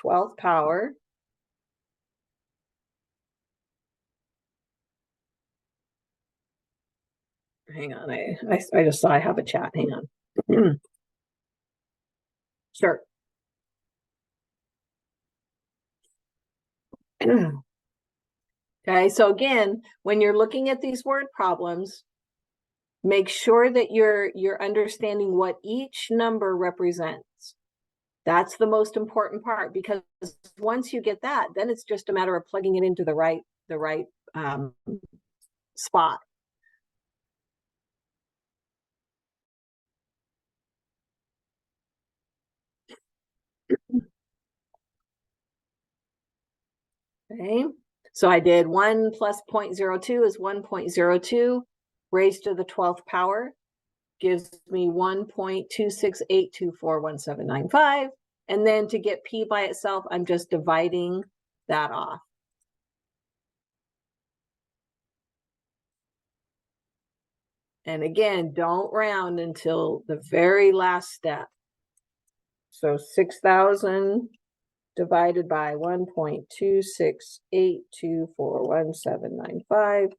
[SPEAKER 1] 12th power. Hang on, I just saw I have a chat. Hang on. Sure. Okay, so again, when you're looking at these word problems, make sure that you're understanding what each number represents. That's the most important part, because once you get that, then it's just a matter of plugging it into the right spot. Okay, so I did 1 plus 0.02 is 1.02 raised to the 12th power, gives me 1.2682411795. And then to get P by itself, I'm just dividing that off. And again, don't round until the very last step. So 6,000 divided by 1.2682411795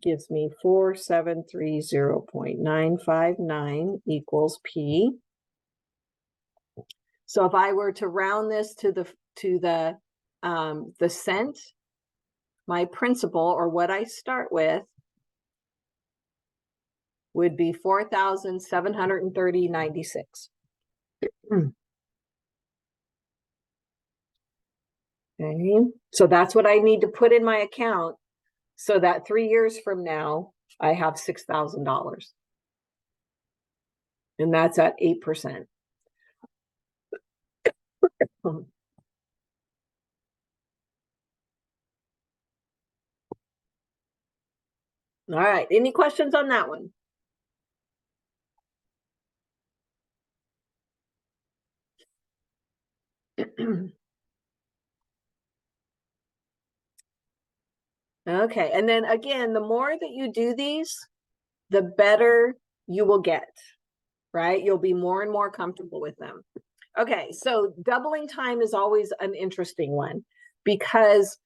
[SPEAKER 1] gives me 4730.959 equals P. So if I were to round this to the cent, my principal, or what I start with, would be 4,730.96. Okay, so that's what I need to put in my account so that 3 years from now, I have $6,000. And that's at 8%. All right, any questions on that one? Okay, and then again, the more that you do these, the better you will get, right? You'll be more and more comfortable with them. Okay, so doubling time is always an interesting one, because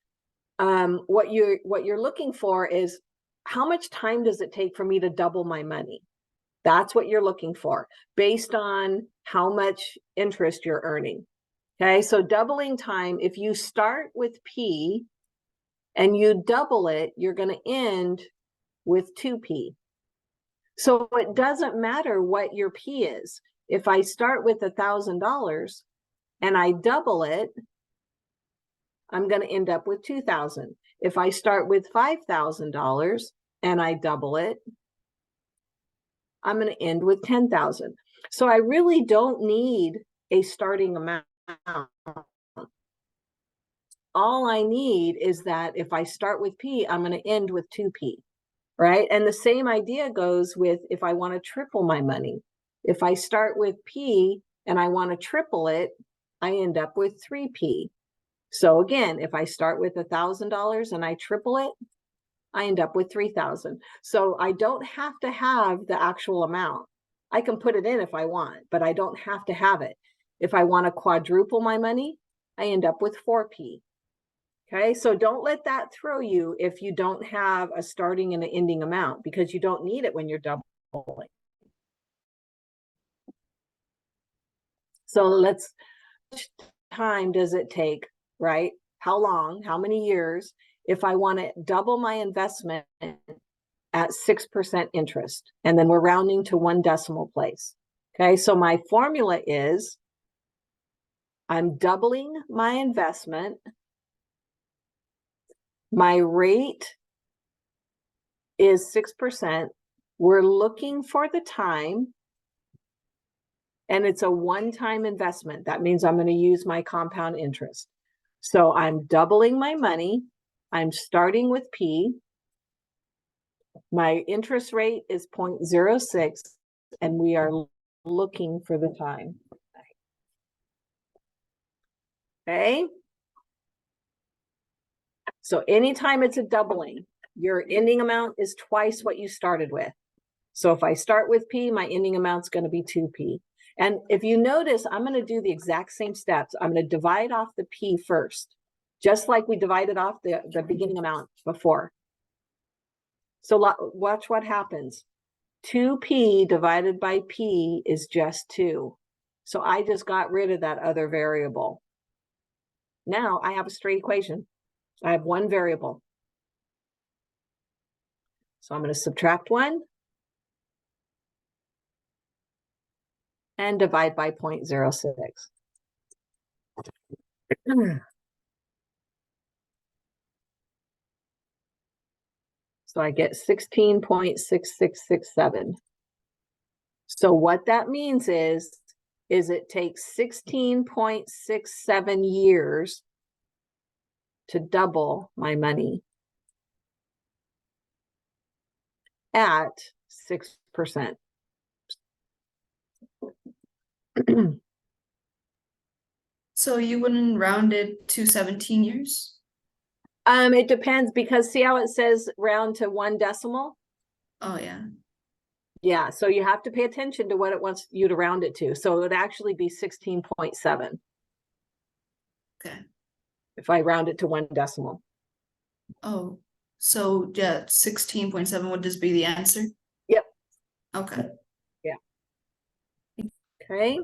[SPEAKER 1] what you're looking for is how much time does it take for me to double my money? That's what you're looking for based on how much interest you're earning. Okay, so doubling time, if you start with P and you double it, you're going to end with 2P. So it doesn't matter what your P is. If I start with $1,000 and I double it, I'm going to end up with 2,000. If I start with $5,000 and I double it, I'm going to end with 10,000. So I really don't need a starting amount. All I need is that if I start with P, I'm going to end with 2P, right? And the same idea goes with if I want to triple my money. If I start with P and I want to triple it, I end up with 3P. So again, if I start with $1,000 and I triple it, I end up with 3,000. So I don't have to have the actual amount. I can put it in if I want, but I don't have to have it. If I want to quadruple my money, I end up with 4P. Okay, so don't let that throw you if you don't have a starting and an ending amount, because you don't need it when you're doubling. So let's, how much time does it take, right? How long, how many years, if I want to double my investment at 6% interest, and then we're rounding to 1 decimal place. Okay, so my formula is I'm doubling my investment. My rate is 6%. We're looking for the time, and it's a one-time investment. That means I'm going to use my compound interest. So I'm doubling my money. I'm starting with P. My interest rate is 0.06, and we are looking for the time. Okay. So anytime it's a doubling, your ending amount is twice what you started with. So if I start with P, my ending amount is going to be 2P. And if you notice, I'm going to do the exact same steps. I'm going to divide off the P first, just like we divided off the beginning amount before. So watch what happens. 2P divided by P is just 2. So I just got rid of that other variable. Now I have a straight equation. I have one variable. So I'm going to subtract 1 and divide by 0.06. So I get 16.6667. So what that means is it takes 16.67 years to double my money at 6%.
[SPEAKER 3] So you wouldn't round it to 17 years?
[SPEAKER 1] It depends, because see how it says round to 1 decimal?
[SPEAKER 3] Oh, yeah.
[SPEAKER 1] Yeah, so you have to pay attention to what it wants you to round it to. So it would actually be 16.7
[SPEAKER 3] Okay.
[SPEAKER 1] if I round it to 1 decimal.
[SPEAKER 3] Oh, so yeah, 16.7 would just be the answer?
[SPEAKER 1] Yep.
[SPEAKER 3] Okay.
[SPEAKER 1] Okay.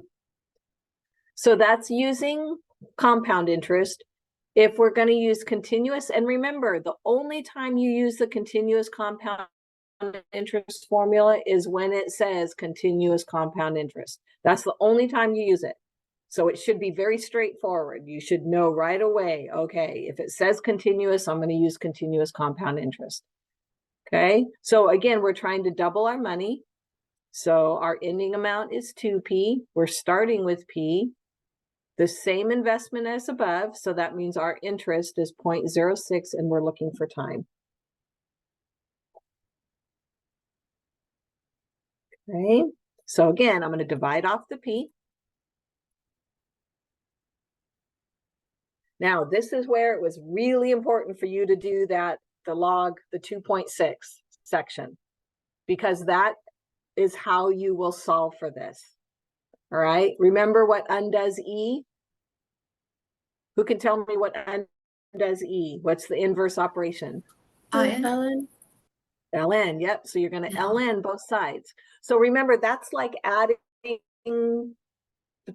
[SPEAKER 1] So that's using compound interest. If we're going to use continuous, and remember, the only time you use the continuous compound interest formula is when it says continuous compound interest. That's the only time you use it. So it should be very straightforward. You should know right away, okay, if it says continuous, I'm going to use continuous compound interest. Okay, so again, we're trying to double our money. So our ending amount is 2P. We're starting with P. The same investment as above, so that means our interest is 0.06, and we're looking for time. Okay, so again, I'm going to divide off the P. Now, this is where it was really important for you to do that, the log, the 2.6 section, because that is how you will solve for this. All right, remember what undoes E? Who can tell me what undoes E? What's the inverse operation?
[SPEAKER 3] Iron.
[SPEAKER 4] Helen?
[SPEAKER 1] ln, yep. So you're going to
[SPEAKER 3] Yeah.
[SPEAKER 1] ln both sides. So remember, that's like adding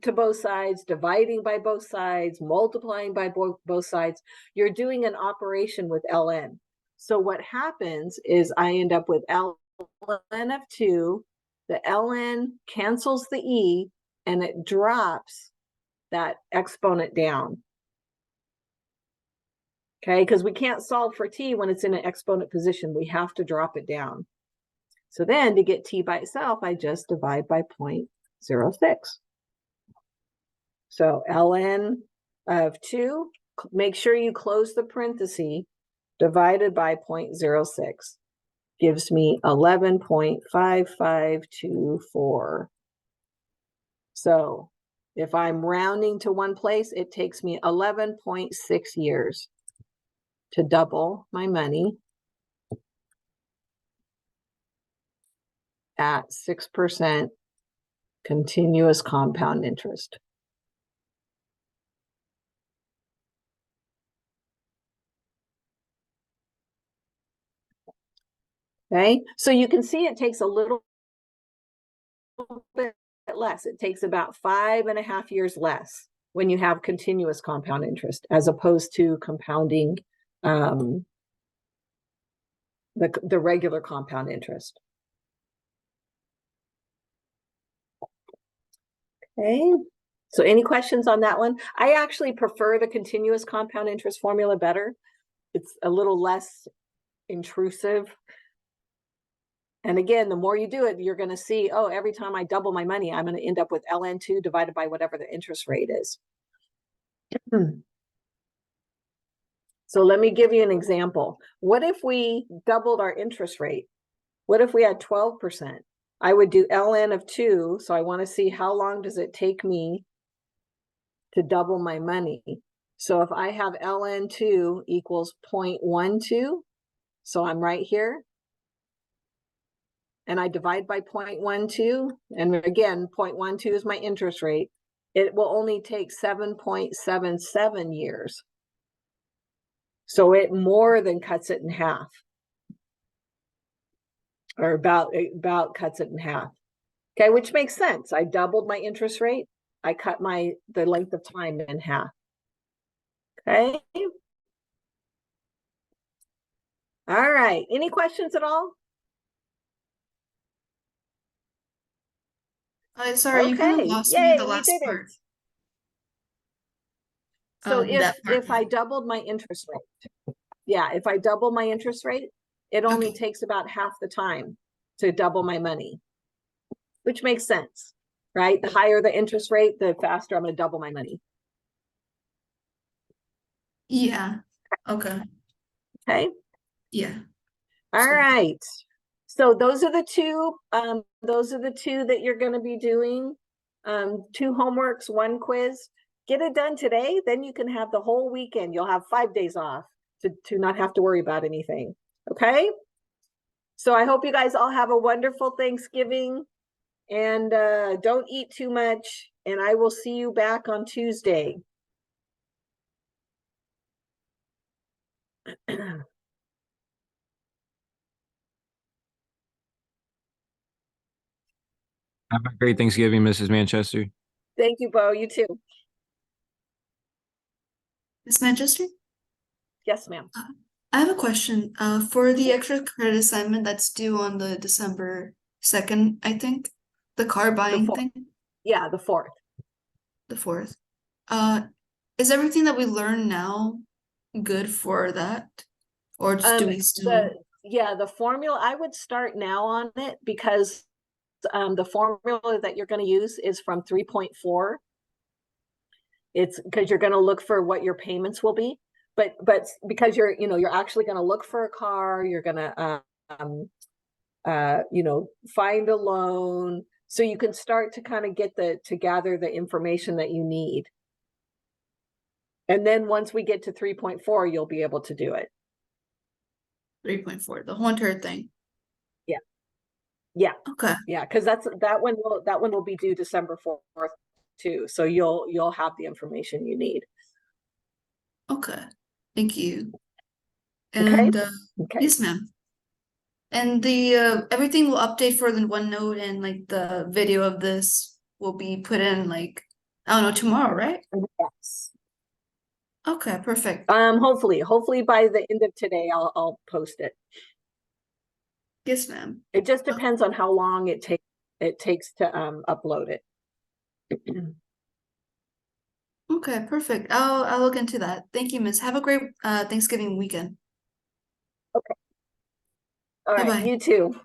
[SPEAKER 1] to both sides, dividing by both sides, multiplying by both sides. You're doing an operation with ln. So what happens is I end up with ln of 2, the ln cancels the e, and it drops that exponent down. Okay, because we can't solve for t when it's in an exponent position. We have to drop it down. So then to get t by itself, I just divide by 0.06. So ln of 2, make sure you close the parenthesis, divided by 0.06 gives me 11.5524. So if I'm rounding to one place, it takes me 11.6 years to double my money at 6% continuous compound interest. Okay, so you can see it takes a little bit less. It takes about 5.5 years less when you have continuous compound interest as opposed to compounding the regular compound interest. Okay, so any questions on that one? I actually prefer the continuous compound interest formula better. It's a little less intrusive. And again, the more you do it, you're going to see, oh, every time I double my money, I'm going to end up with ln2 divided by whatever the interest rate is. So let me give you an example. What if we doubled our interest rate? What if we had 12%? I would do ln of 2. So I want to see how long does it take me to double my money. So if I have ln2 equals 0.12, so I'm right here, and I divide by 0.12, and again, 0.12 is my interest rate, it will only take 7.77 years. So it more than cuts it in half, or about cuts it in half. Okay, which makes sense. I doubled my interest rate. I cut the length of time in half. Okay. All right. Any questions at all?
[SPEAKER 3] Sorry, you kind of
[SPEAKER 1] Okay.
[SPEAKER 3] lost me
[SPEAKER 1] Yay,
[SPEAKER 3] the
[SPEAKER 1] we
[SPEAKER 3] last
[SPEAKER 1] did
[SPEAKER 3] part.
[SPEAKER 1] it. So
[SPEAKER 3] That part.
[SPEAKER 1] if I doubled my interest rate, yeah, if I double my interest rate, it only
[SPEAKER 3] Okay.
[SPEAKER 1] takes about half the time to double my money, which makes sense, right? The higher the interest rate, the faster I'm going to double my money.
[SPEAKER 3] Yeah. Okay.
[SPEAKER 1] Okay.
[SPEAKER 3] Yeah.
[SPEAKER 1] All
[SPEAKER 3] Sweet.
[SPEAKER 1] right. So those are the two that you're going to be doing. 2 homeworks, 1 quiz. Get it done today, then you can have the whole weekend. You'll have 5 days off to not have to worry about anything. Okay? So I hope you guys all have a wonderful Thanksgiving, and don't eat too much, and I will see you back on Tuesday.
[SPEAKER 5] Have a great Thanksgiving, Mrs. Manchester.
[SPEAKER 1] Thank you, Bo. You too.
[SPEAKER 3] Miss Manchester?
[SPEAKER 1] Yes, ma'am.
[SPEAKER 3] I have a question. For the extra credit assignment that's due on the December 2nd, I think, the car buying thing,
[SPEAKER 1] Yeah, the 4th.
[SPEAKER 3] the 4th. Is everything that we learn now good for that? Or do we still?
[SPEAKER 1] The formula, I would start now on it because the formula that you're going to use is from 3.4. It's because you're going to look for what your payments will be, but because you're actually going to look for a car, you're going to find a loan, so you can start to kind of gather the information that you need. And then once we get to 3.4, you'll be able to do it.
[SPEAKER 3] 3.4, the whole entire thing.
[SPEAKER 1] Yeah.
[SPEAKER 3] Okay.
[SPEAKER 1] Yeah, because that one will be due December 4th too. So you'll have the information you need.
[SPEAKER 3] Okay. Thank you.
[SPEAKER 1] Okay.
[SPEAKER 3] And
[SPEAKER 1] Okay.
[SPEAKER 3] yes, ma'am. And the everything will update for the OneNote, and like the video of this will be put in like, I don't know, tomorrow, right?
[SPEAKER 1] Yes.
[SPEAKER 3] Okay, perfect.
[SPEAKER 1] Hopefully by the end of today, I'll post it.
[SPEAKER 3] Yes, ma'am.
[SPEAKER 1] It just depends on how long it takes to upload it.
[SPEAKER 3] Okay, perfect. I'll look into that. Thank you, Miss. Have a great Thanksgiving weekend.
[SPEAKER 1] All right,
[SPEAKER 3] Bye-bye.
[SPEAKER 1] you too.